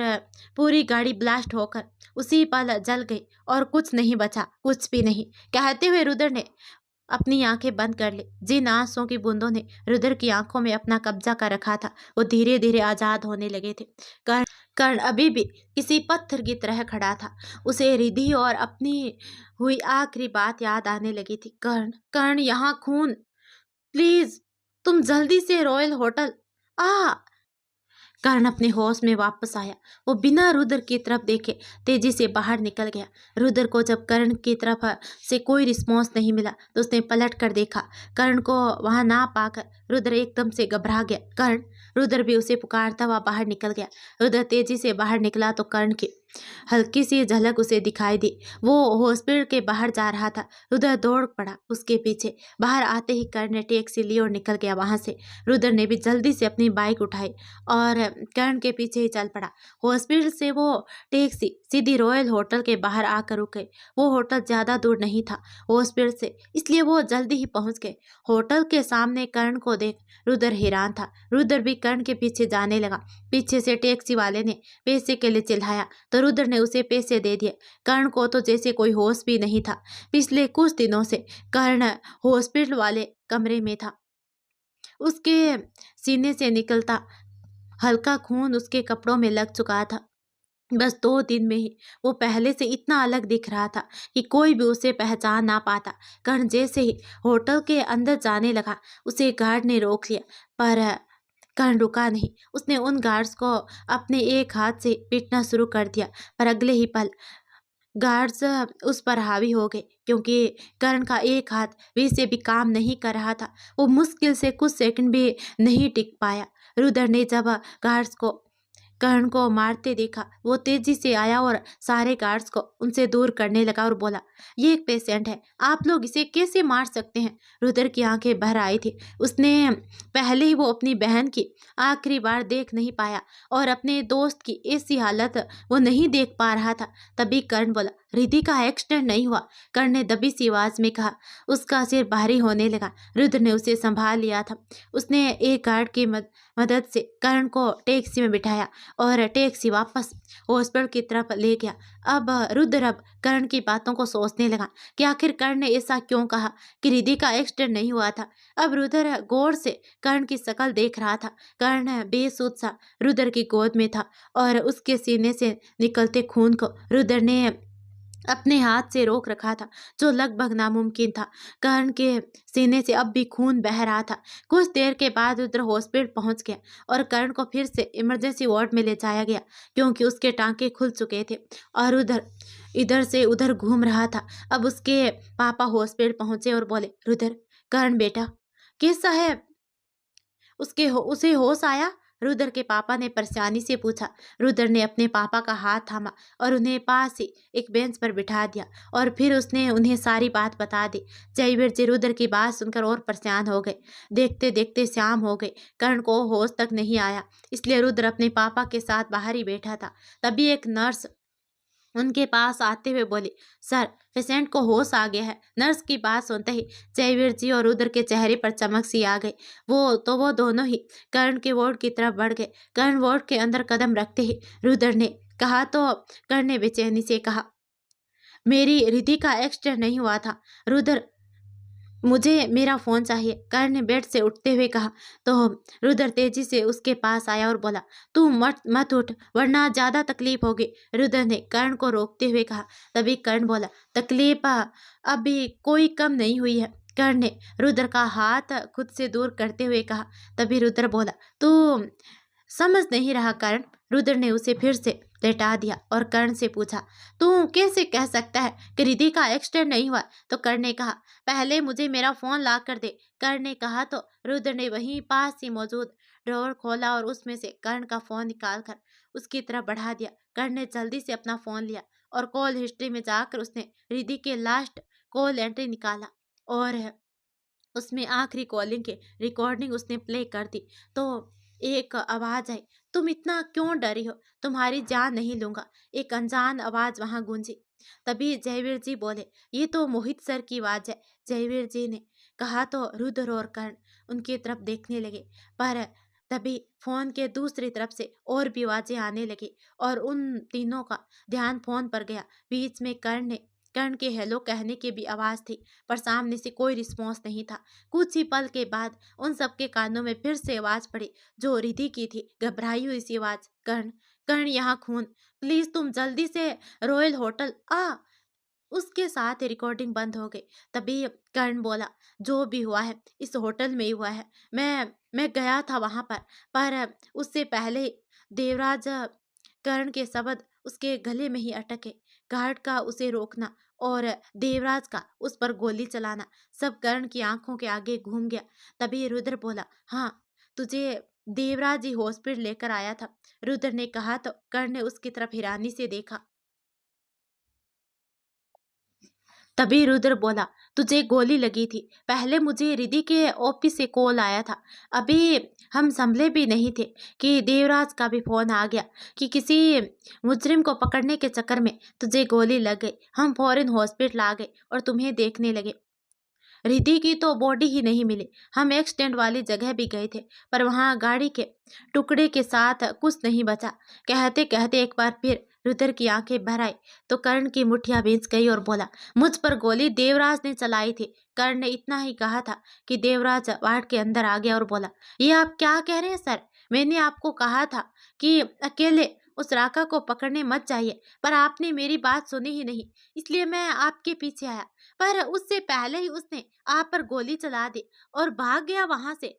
पूरी गाड़ी ब्लास्ट होकर उसी पल जल गई और कुछ नहीं बचा, कुछ भी नहीं। कहते हुए रुद्र ने अपनी आंखें बंद कर ली। जिन आंसुओं की बूंदों ने रुद्र की आंखों में अपना कब्जा कर रखा था वो धीरे धीरे आजाद होने लगे थे। कर्ण अभी भी किसी पत्थर की तरह खड़ा था। उसे रिधि और अपनी हुई आखिरी बात याद आने लगी थी। कर्ण कर्ण, यहाँ खून, प्लीज तुम जल्दी से रॉयल होटल आ। कर्ण अपने होश में वापस आया। वो बिना रुद्र की तरफ देखे तेजी से बाहर निकल गया। रुद्र को जब कर्ण की तरफ से कोई रिस्पॉन्स नहीं मिला तो उसने पलट कर देखा। कर्ण को वहां ना पाकर रुद्र एकदम से घबरा गया। कर्ण, रुद्र भी उसे पुकारता हुआ बाहर निकल गया। रुद्र तेजी से बाहर निकला तो कर्ण की हल्की सी झलक उसे दिखाई दी। वो हॉस्पिटल के बाहर जा रहा था। रुद्र दौड़ पड़ा उसके पीछे। बाहर आते ही कर्ण ने टैक्सी ली और निकल गया वहां से। रुद्र ने भी जल्दी से अपनी बाइक उठाई और कर्ण के पीछे ही चल पड़ा। हॉस्पिटल से वो टैक्सी सीधी रॉयल होटल के बाहर आकर रुक गई। वो होटल ज्यादा दूर नहीं था हॉस्पिटल से, इसलिए वो जल्दी ही पहुंच गए। होटल के सामने कर्ण को देख रुद्र हैरान था। रुद्र भी कर्ण के पीछे जाने लगा। पीछे से टैक्सी वाले ने पैसे के लिए चिल्लाया तो रुद्र ने उसे पैसे दे दिए। कर्ण को तो जैसे कोई होश भी नहीं था। पिछले कुछ दिनों से कर्ण हॉस्पिटल वाले कमरे में था। उसके सीने से निकलता हल्का खून उसके कपड़ों में लग चुका था। बस 2 दिन में ही वो पहले से इतना अलग दिख रहा था कि कोई भी उसे पहचान ना पाता। कर्ण जैसे ही होटल के अंदर जाने लगा उसे गार्ड ने रोक लिया, पर कर्ण रुका नहीं। उसने उन गार्ड्स को अपने एक हाथ से पीटना शुरू कर दिया, पर अगले ही पल गार्ड्स उस पर हावी हो गए क्योंकि कर्ण का एक हाथ वैसे भी काम नहीं कर रहा था। वो मुश्किल से कुछ सेकंड भी नहीं टिक पाया। रुद्र ने जब गार्ड्स को कर्ण को मारते देखा वो तेजी से आया और सारे गार्ड्स को उनसे दूर करने लगा और बोला, ये एक पेशेंट है, आप लोग इसे कैसे मार सकते हैं? रुद्र की आंखें भर आई थी। उसने पहले ही वो अपनी बहन की आखिरी बार देख नहीं पाया और अपने दोस्त की ऐसी हालत वो नहीं देख पा रहा था। तभी कर्ण बोला, रिधि का एक्सीडेंट नहीं हुआ? कर्ण ने दबी सी आवाज में कहा। उसका सिर भारी होने लगा। रुद्र ने उसे संभाल लिया था। उसने एक गार्ड की मदद से कर्ण को टैक्सी में बिठाया और टैक्सी वापस हॉस्पिटल की तरफ ले गया। अब रुद्र कर्ण की बातों को सोचने लगा कि आखिर कर्ण ने ऐसा क्यों कहा कि रिधि का एक्सीडेंट नहीं हुआ था। अब रुद्र गौर से कर्ण की शक्ल देख रहा था। कर्ण बेसुध सा रुद्र की गोद में था और उसके सीने से निकलते खून को रुद्र ने अपने हाथ से रोक रखा था, जो लगभग नामुमकिन था। कर्ण के सीने से अब भी खून बह रहा था। कुछ देर के बाद रुद्र हॉस्पिटल पहुंच गया और कर्ण को फिर से इमरजेंसी वार्ड में ले जाया गया क्योंकि उसके टांके खुल चुके थे और इधर से उधर घूम रहा था। अब उसके पापा हॉस्पिटल पहुंचे और बोले, रुद्र, कर्ण बेटा कैसा है? उसे होश आया? रुद्र के पापा ने परेशानी से पूछा। रुद्र ने अपने पापा का हाथ थामा और उन्हें पास ही एक बेंच पर बिठा दिया और फिर उसने उन्हें सारी बात बता दी। जयवीर जी रुद्र की बात सुनकर और परेशान हो गए। देखते देखते शाम हो गई। कर्ण को होश तक नहीं आया, इसलिए रुद्र अपने पापा के साथ बाहर ही बैठा था। तभी एक नर्स उनके पास आते हुए बोली, सर, पेशेंट को होश आ गया है। नर्स की बात सुनते ही जयवीर जी और रुद्र के चेहरे पर चमक सी आ गई। वो दोनों ही कर्ण के वार्ड की तरफ बढ़ गए। कर्ण वार्ड के अंदर कदम रखते ही रुद्र ने कहा तो कर्ण ने बेचैनी से कहा, मेरी रिधि का एक्सीडेंट नहीं हुआ था रुद्र, मुझे मेरा फोन चाहिए। कर्ण ने बेड से उठते हुए कहा तो रुद्र तेजी से उसके पास आया और बोला, तू मत मत उठ वरना ज्यादा तकलीफ होगी। रुद्र ने कर्ण को रोकते हुए कहा। तभी कर्ण बोला, तकलीफ अभी कोई कम नहीं हुई है। कर्ण ने रुद्र का हाथ खुद से दूर करते हुए कहा। तभी रुद्र बोला, तू समझ नहीं रहा कर्ण। रुद्र ने उसे फिर से लेटा दिया और कर्ण से पूछा, तू कैसे कह सकता है कि रिधि का एक्सीडेंट नहीं हुआ? तो कर्ण ने कहा, पहले मुझे मेरा फोन ला कर दे। कर्ण ने कहा तो रुद्र ने वहीं पास ही मौजूद ड्रॉवर खोला और उसमें से कर्ण का फोन निकालकर उसकी तरफ बढ़ा दिया। कर्ण ने जल्दी से अपना फोन लिया और कॉल हिस्ट्री में जाकर उसने रिधि के लास्ट कॉल एंट्री निकाला और उसमें आखिरी कॉलिंग की रिकॉर्डिंग उसने प्ले कर दी। तो एक आवाज आई, तुम इतना क्यों डरी हो? तुम्हारी जान नहीं लूंगा। एक अनजान आवाज वहां गूंजी। तभी जयवीर जी बोले, ये तो मोहित सर की आवाज है। जयवीर जी ने कहा तो रुद्र और कर्ण उनकी तरफ देखने लगे, पर तभी फोन के दूसरी तरफ से और भी आवाजें आने लगी और उन तीनों का ध्यान फोन पर गया। बीच में कर्ण के हेलो कहने की भी आवाज थी, पर सामने से कोई रिस्पॉन्स नहीं था। कुछ ही पल के बाद उन सबके कानों में फिर से आवाज पड़ी, जो रिधि की थी, घबराई हुई सी आवाज, कर्ण, कर्ण, यहाँ खून, प्लीज तुम जल्दी से रॉयल होटल आ। उसके साथ ही रिकॉर्डिंग बंद हो गई। तभी कर्ण बोला, जो भी हुआ है इस होटल में ही हुआ है। मैं गया था वहां पर उससे पहले देवराज कर्ण के शब्द उसके गले में ही अटके। गार्ड का उसे रोकना और देवराज का उस पर गोली चलाना सब कर्ण की आंखों के आगे घूम गया। तभी रुद्र बोला, हाँ, तुझे देवराज ही हॉस्पिटल लेकर आया था। रुद्र ने कहा तो कर्ण ने उसकी तरफ हैरानी से देखा। तभी रुद्र बोला, तुझे गोली लगी थी। पहले मुझे रिधि के ऑफिस से कॉल आया था। अभी हम संभले भी नहीं थे कि देवराज का भी फोन आ गया कि किसी मुजरिम को पकड़ने के चक्कर में तुझे गोली लग गई। हम फौरन हॉस्पिटल आ गए और तुम्हें देखने लगे। रिधि की तो बॉडी ही नहीं मिली। हम एक्सीडेंट वाली जगह भी गए थे, पर वहां गाड़ी के टुकड़े के साथ कुछ नहीं बचा। कहते कहते एक बार फिर रुद्र की आंखें भर आई तो कर्ण की मुठ्ठियां भींच गई और बोला, मुझ पर गोली देवराज ने चलाई थी। कर्ण ने इतना ही कहा था कि देवराज वार्ड के अंदर आ गया और बोला, ये आप क्या कह रहे हैं सर? मैंने आपको कहा था कि अकेले उस राका को पकड़ने मत जाइए, पर आपने मेरी बात सुनी ही नहीं, इसलिए मैं आपके पीछे आया। पर उससे पहले ही उसने आप पर गोली चला दी और भाग गया वहां से।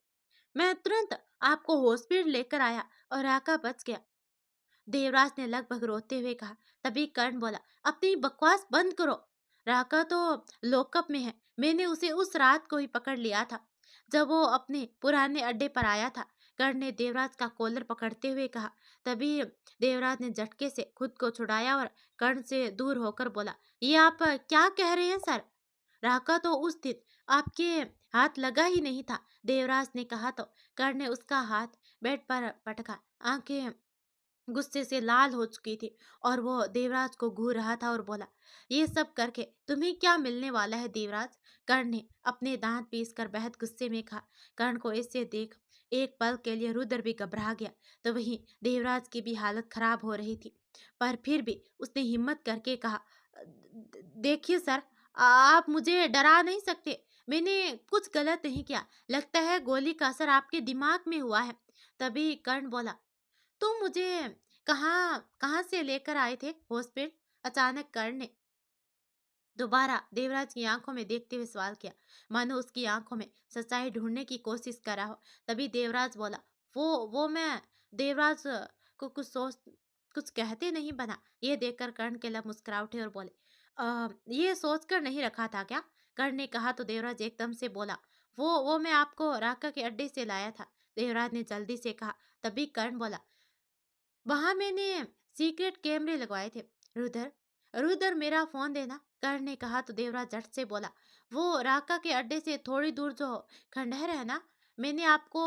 मैं तुरंत आपको हॉस्पिटल लेकर आया और राका बच गया। देवराज ने लगभग रोते हुए कहा। तभी कर्ण बोला, अपनी बकवास बंद करो। राका तो लॉकअप में है। मैंने उसे उस रात को ही पकड़ लिया था जब वो अपने पुराने अड्डे पर आया था। कर्ण ने देवराज का कॉलर पकड़ते हुए कहा। तभी देवराज ने झटके से खुद को छुड़ाया और कर्ण से दूर होकर बोला, ये आप क्या कह रहे हैं सर? राका तो उस दिन आपके हाथ लगा ही नहीं था। देवराज ने कहा तो कर्ण ने उसका हाथ बेड पर पटका। आंखें गुस्से से लाल हो चुकी थी और वो देवराज को घूर रहा था और बोला, ये सब करके तुम्हें क्या मिलने वाला है देवराज? कर्ण ने अपने दांत पीस कर बेहद गुस्से में कहा। कर्ण को ऐसे देख एक पल के लिए रुद्र भी घबरा गया। तो वहीं देवराज की भी हालत खराब हो रही थी, पर फिर भी उसने हिम्मत करके कहा, देखिए सर, आप मुझे डरा नहीं सकते। मैंने कुछ गलत नहीं किया। लगता है गोली का असर आपके दिमाग में हुआ है। तभी कर्ण बोला, तुम मुझे कहाँ कहाँ से लेकर आए थे हॉस्पिटल? अचानक कर्ण ने दोबारा देवराज की आंखों में देखते हुए सवाल किया, मानो उसकी आंखों में सच्चाई ढूंढने की कोशिश कर रहा हो। तभी देवराज बोला, वो मैं देवराज को कुछ कहते नहीं बना। ये देखकर कर्ण के लब मुस्कुरा उठे और बोले, ये सोचकर नहीं रखा था क्या? कर्ण ने कहा तो देवराज एकदम से बोला, वो मैं आपको राका के अड्डे से लाया था। देवराज ने जल्दी से कहा। तभी कर्ण बोला, वहां मैंने सीक्रेट कैमरे लगवाए थे। रुधर रुधर मेरा फोन देना। कर्ण ने कहा तो देवराज झट से बोला, वो राका के अड्डे से थोड़ी दूर जो खंडहर है ना, मैंने आपको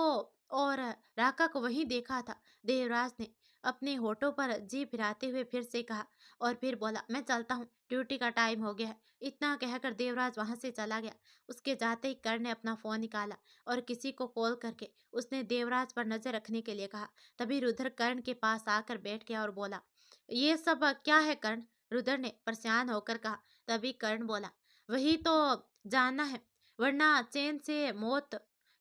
और राका को वहीं देखा था। देवराज ने अपने होठों पर जी फिराते हुए फिर से कहा और फिर बोला, मैं चलता हूँ, ड्यूटी का टाइम हो गया है। इतना कहकर देवराज वहां से चला गया। उसके जाते ही कर्ण ने अपना फोन निकाला और किसी को कॉल करके उसने देवराज पर नजर रखने के लिए कहा। तभी रुद्र कर्ण के पास आकर बैठ गया और बोला, ये सब क्या है कर्ण? रुद्र ने परेशान होकर कहा। तभी कर्ण बोला, वही तो जानना है, वरना चैन से मौत।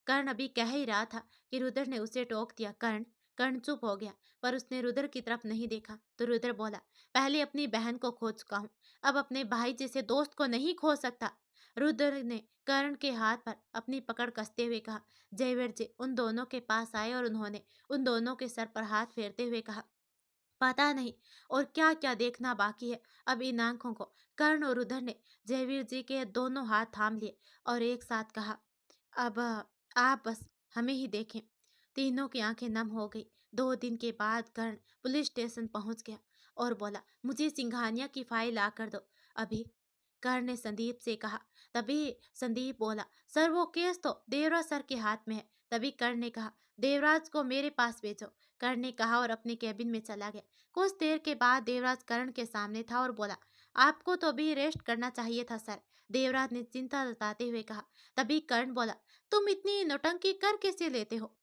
कर्ण अभी कह ही रहा था कि रुद्र ने उसे टोक दिया। कर्ण चुप हो गया, पर उसने रुद्र की तरफ नहीं देखा। तो रुद्र बोला, पहले अपनी बहन को खो चुका हूँ, अब अपने भाई जैसे दोस्त को नहीं खो सकता। रुद्र ने कर्ण के हाथ पर अपनी पकड़ कसते हुए कहा। जयवीर जी उन दोनों के पास आए और उन्होंने उन दोनों के सर पर हाथ फेरते हुए कहा, पता नहीं और क्या क्या देखना बाकी है अब इन आंखों को। कर्ण और रुद्र ने जयवीर जी के दोनों हाथ थाम लिए और एक साथ कहा, अब आप बस हमें ही देखें। तीनों की आंखें नम हो गई। 2 दिन के बाद कर्ण पुलिस स्टेशन पहुंच गया और बोला, मुझे सिंघानिया की फाइल आकर दो अभी। कर्ण ने संदीप से कहा। तभी संदीप बोला, सर वो केस तो देवराज सर के हाथ में है। तभी कर्ण ने कहा, देवराज को मेरे पास भेजो। कर्ण ने कहा और अपने कैबिन में चला गया। कुछ देर के बाद देवराज कर्ण के सामने था और बोला, आपको तो अभी रेस्ट करना चाहिए था सर। देवराज ने चिंता जताते हुए कहा। तभी कर्ण बोला, तुम इतनी नौटंकी कर कैसे लेते हो?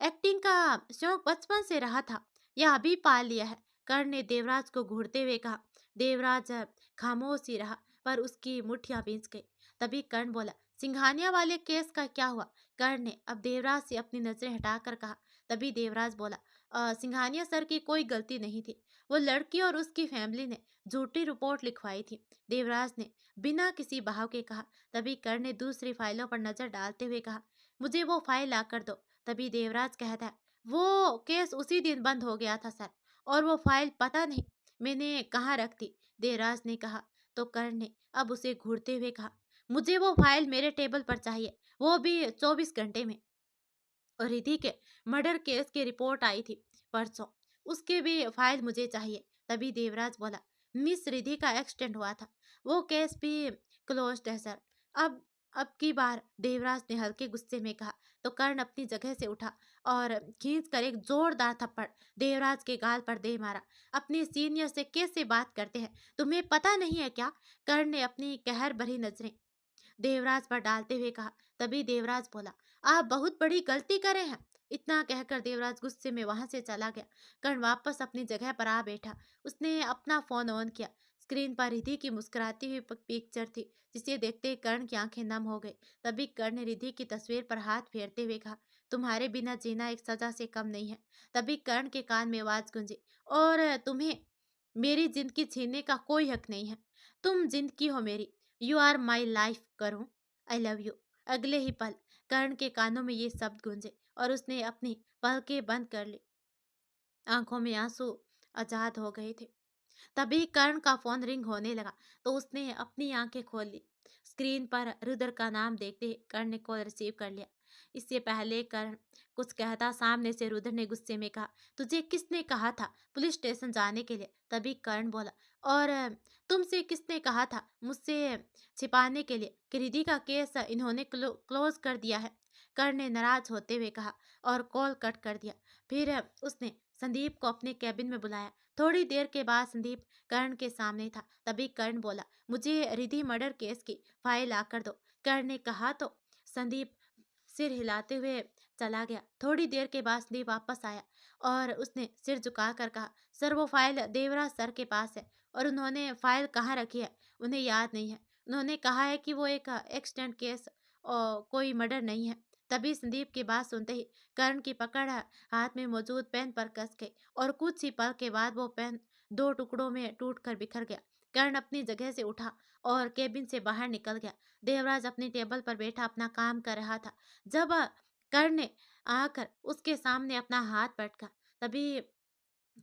एक्टिंग का शौक बचपन से रहा था या अभी पाल लिया है? कर्ण ने देवराज को घूरते हुए कहा। देवराज खामोश ही रहा, पर उसकी मुठ्ठियां भींच गई। तभी कर्ण बोला, सिंघानिया वाले केस का क्या हुआ? कर्ण ने अब देवराज से अपनी नजरें हटाकर कहा। तभी देवराज बोला, सिंघानिया सर की कोई गलती नहीं थी, वो लड़की और उसकी फैमिली ने झूठी रिपोर्ट लिखवाई थी। देवराज ने बिना किसी बहाव के कहा। तभी कर्ण ने दूसरी फाइलों पर नजर डालते हुए कहा, मुझे वो फाइल लाकर दो। तभी देवराज कहता है, वो केस उसी दिन बंद हो गया था सर, और वो फाइल पता नहीं मैंने कहाँ रख दी। देवराज ने कहा। तो कर्ण ने अब उसे घूरते हुए कहा, मुझे वो फाइल मेरे टेबल पर चाहिए, वो भी 24 घंटे में। और रिधि के मर्डर केस की रिपोर्ट आई थी परसों, उसके भी फाइल मुझे चाहिए। तभी देवराज बोला, मिस रिधि का एक्सीडेंट हुआ था, वो केस भी क्लोज्ड है सर। अब अब की बार, देवराज ने हल्के गुस्से में कहा। तो कर्ण अपनी जगह से उठा और खींच कर एक जोरदार थप्पड़ देवराज के गाल पर दे मारा। अपने सीनियर से कैसे बात करते हैं, तुम्हें पता नहीं है क्या? कर्ण ने अपनी कहर भरी नजरें देवराज पर डालते हुए कहा। तभी देवराज बोला, आप बहुत बड़ी गलती करे हैं। इतना कहकर देवराज गुस्से में वहां से चला गया। कर्ण वापस अपनी जगह पर आ बैठा। उसने अपना फोन ऑन किया। स्क्रीन पर रिधि की मुस्कुराती हुई पिक्चर थी, जिसे देखते ही कर्ण की आंखें नम हो गई। तभी कर्ण ने रिधि की तस्वीर पर हाथ फेरते हुए कहा, तुम्हारे बिना जीना एक सजा से कम नहीं है। तभी कर्ण के कान में आवाज गूंजी, और तुम्हें मेरी जिंदगी छीनने का कोई हक नहीं है। तुम जिंदगी हो मेरी, यू आर माई लाइफ करूं, आई लव यू। अगले ही पल कर्ण के कानों में ये शब्द गूंजे और उसने अपनी पलकें बंद कर ली। आंखों में आंसू आजाद हो गए थे। तभी कर्ण का फोन रिंग होने लगा, तो उसने अपनी आंखें खोल ली। स्क्रीन पर रुद्र का नाम देखते ही कर्ण ने कॉल रिसीव कर लिया। इससे पहले कर्ण कुछ कहता, सामने से रुद्र ने गुस्से में कहा, तुझे किसने कहा था पुलिस स्टेशन जाने के लिए? तभी कर्ण बोला, और तुमसे किसने कहा था मुझसे छिपाने के लिए कि रिधि का केस इन्होंने क्लोज कर दिया है? कर्ण ने नाराज होते हुए कहा और कॉल कट कर दिया। फिर उसने संदीप को अपने कैबिन में बुलाया। थोड़ी देर के बाद संदीप कर्ण के सामने था। तभी कर्ण बोला, मुझे रिधि मर्डर केस की फाइल आकर दो। कर्ण ने कहा तो संदीप सिर हिलाते हुए चला गया। थोड़ी देर के बाद संदीप वापस आया और उसने सिर झुकाकर कहा, सर वो फाइल देवराज सर के पास है, और उन्होंने फाइल कहाँ रखी है उन्हें याद नहीं है। उन्होंने कहा है कि वो एक एक्सीडेंट केस और कोई मर्डर नहीं है। तभी संदीप की बात सुनते ही कर्ण की पकड़ हाथ में मौजूद पेन पर कस गई और कुछ ही पल के बाद वो पेन 2 टुकड़ों में टूटकर बिखर गया। कर्ण अपनी जगह से उठा और केबिन से बाहर निकल गया। देवराज अपनी टेबल पर बैठा अपना काम कर रहा था जब कर्ण ने आकर उसके सामने अपना हाथ पटका। तभी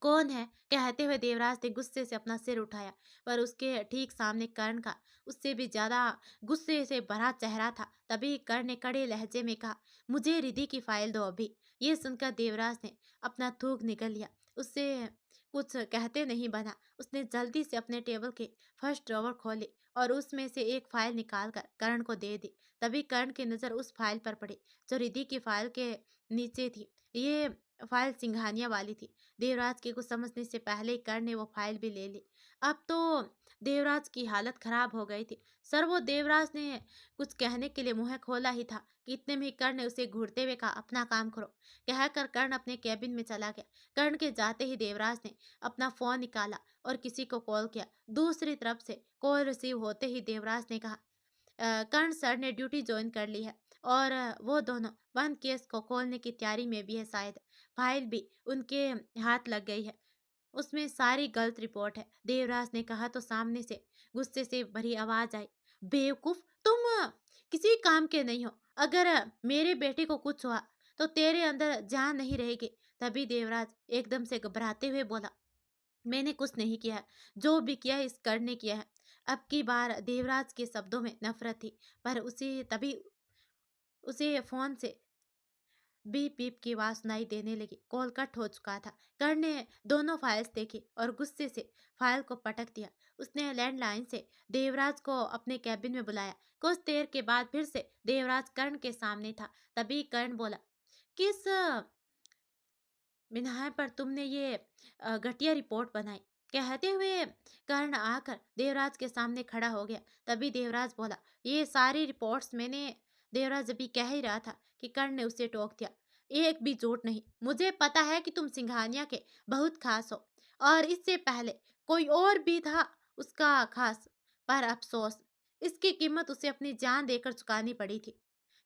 कौन है कहते हुए देवराज ने गुस्से से अपना सिर उठाया, पर उसके ठीक सामने कर्ण का उससे भी ज्यादा गुस्से से भरा चेहरा था। तभी कर्ण ने कड़े लहजे में कहा, मुझे रिधि की फाइल दो अभी। ये सुनकर देवराज ने अपना थूक निकल लिया। उससे कुछ कहते नहीं बना। उसने जल्दी से अपने टेबल के फर्स्ट ड्रॉवर खोले और उसमें से एक फाइल निकालकर कर्ण को दे दी। तभी कर्ण की नजर उस फाइल पर पड़ी जो रिधि की फाइल के नीचे थी। ये फाइल सिंघानिया वाली थी। देवराज के कुछ समझने से पहले ही कर्ण ने वो फाइल भी ले ली। अब तो देवराज की हालत खराब हो गई थी। सर, वो देवराज ने कुछ कहने के लिए मुंह खोला ही था कि इतने में ही कर्ण ने उसे घूरते हुए कहा, अपना काम करो। कहकर कर्ण अपने कैबिन में चला गया। कर्ण के जाते ही देवराज ने अपना फोन निकाला और किसी को कॉल किया। दूसरी तरफ से कॉल रिसीव होते ही देवराज ने कहा, कर्ण सर ने ड्यूटी ज्वाइन कर ली है और वो दोनों वन केस को खोलने की तैयारी में भी है। शायद फाइल भी उनके हाथ लग गई है, उसमें सारी गलत रिपोर्ट है। देवराज ने कहा तो सामने से गुस्से से भरी आवाज आई, बेवकूफ, तुम किसी काम के नहीं हो। अगर मेरे बेटे को कुछ हुआ तो तेरे अंदर जान नहीं रहेगी। तभी देवराज एकदम से घबराते हुए बोला, मैंने कुछ नहीं किया है, जो भी किया है इस कर्ण ने किया है। अब की बार देवराज के शब्दों में नफरत थी, पर उसे फोन से बीप बीप की आवाज सुनाई देने लगी। कॉल कट हो चुका था। कर्ण ने दोनों फाइल्स देखी और गुस्से से फाइल को पटक दिया। उसने लैंडलाइन से देवराज को अपने कैबिन में बुलाया। कुछ देर के बाद फिर से देवराज कर्ण के सामने था। तभी कर्ण बोला, किस बिनाए पर तुमने ये घटिया रिपोर्ट बनाई? कहते हुए कर्ण आकर देवराज के सामने खड़ा हो गया। तभी देवराज बोला, ये सारी रिपोर्ट्स मैंने। देवराज अभी कह ही रहा था कि कर्ण ने उसे टोक दिया, एक भी झूठ नहीं। मुझे पता है कि तुम सिंघानिया के बहुत खास हो और इससे पहले कोई और भी था उसका खास, पर अफसोस इसकी कीमत उसे अपनी जान देकर चुकानी पड़ी थी।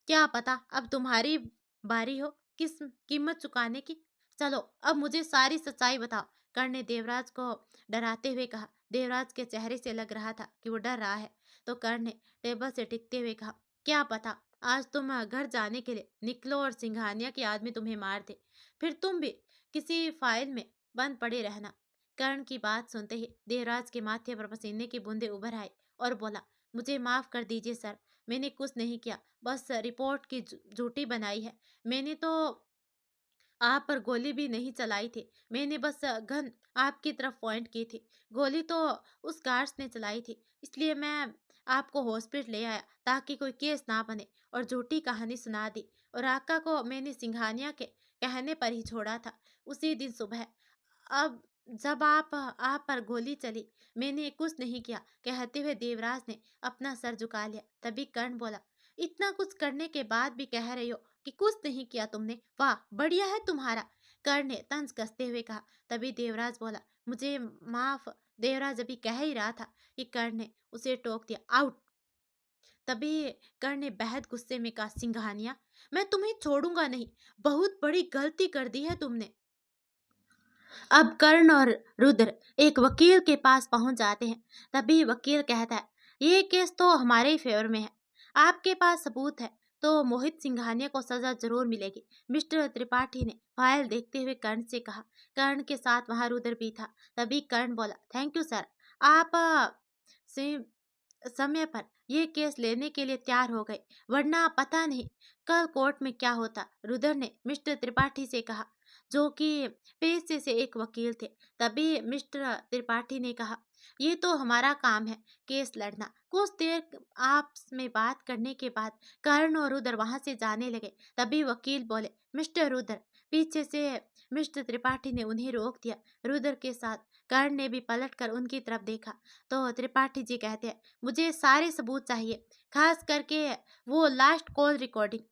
क्या पता अब तुम्हारी बारी हो किस कीमत चुकाने की। चलो अब मुझे सारी सच्चाई बताओ। कर्ण ने देवराज को डराते हुए कहा। देवराज के चेहरे से लग रहा था कि वो डर रहा है। तो कर्ण ने टेबल से टिकते हुए कहा, क्या पता आज तुम घर जाने के लिए निकलो और सिंघानिया के आदमी तुम्हें मार दे, फिर तुम भी किसी फाइल में बंद पड़े रहना। कर्ण की बात सुनते ही देवराज के माथे पर पसीने की बूंदें उभर आई और बोला, मुझे माफ कर दीजिए सर, मैंने कुछ नहीं किया, बस रिपोर्ट की झूठी बनाई है। मैंने तो आप पर गोली भी नहीं चलाई थी, मैंने बस गन आपकी तरफ पॉइंट की थी। गोली तो उस गार्ड्स ने चलाई थी, इसलिए मैं आपको हॉस्पिटल ले आया ताकि कोई केस ना बने और झूठी कहानी सुना दी। और आका को मैंने सिंघानिया के कहने पर ही छोड़ा था उसी दिन सुबह। अब जब आप पर गोली चली, मैंने कुछ नहीं किया। कहते हुए देवराज ने अपना सर झुका लिया। तभी कर्ण बोला, इतना कुछ करने के बाद भी कह रही हो कि कुछ नहीं किया तुमने, वाह बढ़िया है तुम्हारा। कर्ण ने तंज कसते हुए कहा। तभी देवराज बोला, मुझे माफ। देवराज अभी कह ही रहा था कि कर्ण ने उसे टोक दिया, आउट। तभी कर्ण ने बेहद गुस्से में कहा, सिंघानिया, मैं तुम्हें छोड़ूंगा नहीं, बहुत बड़ी गलती कर दी है तुमने। अब कर्ण और रुद्र एक वकील के पास पहुंच जाते हैं। तभी वकील कहता है, ये केस तो हमारे ही फेवर में है, आपके पास सबूत है तो मोहित सिंघानिया को सजा जरूर मिलेगी। मिस्टर त्रिपाठी ने फाइल देखते हुए कर्ण से कहा। कर्ण के साथ वहां रुद्र भी था। तभी कर्ण बोला, थैंक यू सर, आप से समय पर ये केस लेने के लिए तैयार हो गए, वरना पता नहीं कल कोर्ट में क्या होता। रुद्र ने मिस्टर त्रिपाठी से कहा, जो कि पेशे से एक वकील थे। तभी मिस्टर त्रिपाठी ने कहा, ये तो हमारा काम है, केस लड़ना। कुछ देर आपस में बात करने के बाद कर्ण और रुद्र वहां से जाने लगे। तभी वकील बोले, मिस्टर रुद्र। पीछे से मिस्टर त्रिपाठी ने उन्हें रोक दिया। रुद्र के साथ कर्ण ने भी पलटकर उनकी तरफ देखा। तो त्रिपाठी जी कहते हैं, मुझे सारे सबूत चाहिए, खास करके वो last call recording.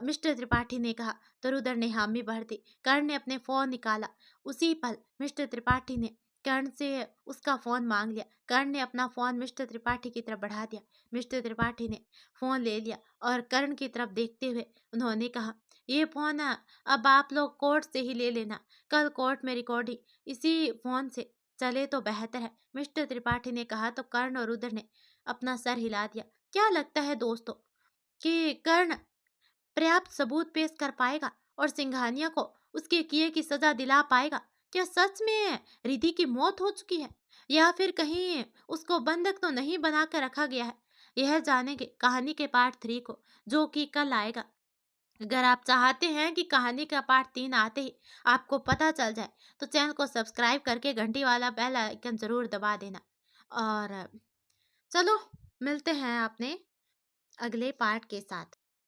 Mister Tripathi ने कहा। तो रुद्र ने हामी भर दी। कर्ण ने अपने फोन निकाला। उसी पल मिस्टर त्रिपाठी ने कर्ण से उसका फोन मांग लिया। कर्ण ने अपना फोन मिस्टर त्रिपाठी की तरफ बढ़ा दिया। मिस्टर त्रिपाठी ने फोन ले लिया और कर्ण की तरफ देखते हुए उन्होंने कहा, ये फोन अब आप लोग कोर्ट से ही ले लेना, कल कोर्ट में रिकॉर्डिंग इसी फोन से चले तो बेहतर है। मिस्टर त्रिपाठी ने कहा तो कर्ण और रुद्र ने अपना सर हिला दिया। क्या लगता है दोस्तों कि कर्ण पर्याप्त सबूत पेश कर पाएगा और सिंघानिया को उसके किए की सजा दिला पाएगा? क्या सच में रिधि की मौत हो चुकी है या फिर कहीं उसको बंधक तो नहीं बना कर रखा गया है? यह जानेंगे कहानी के पार्ट 3 को, जो कि कल आएगा। अगर आप चाहते हैं कि कहानी का पार्ट 3 आते ही आपको पता चल जाए तो चैनल को सब्सक्राइब करके घंटी वाला बेल आइकन जरूर दबा देना। और चलो मिलते हैं अपने अगले पार्ट के साथ।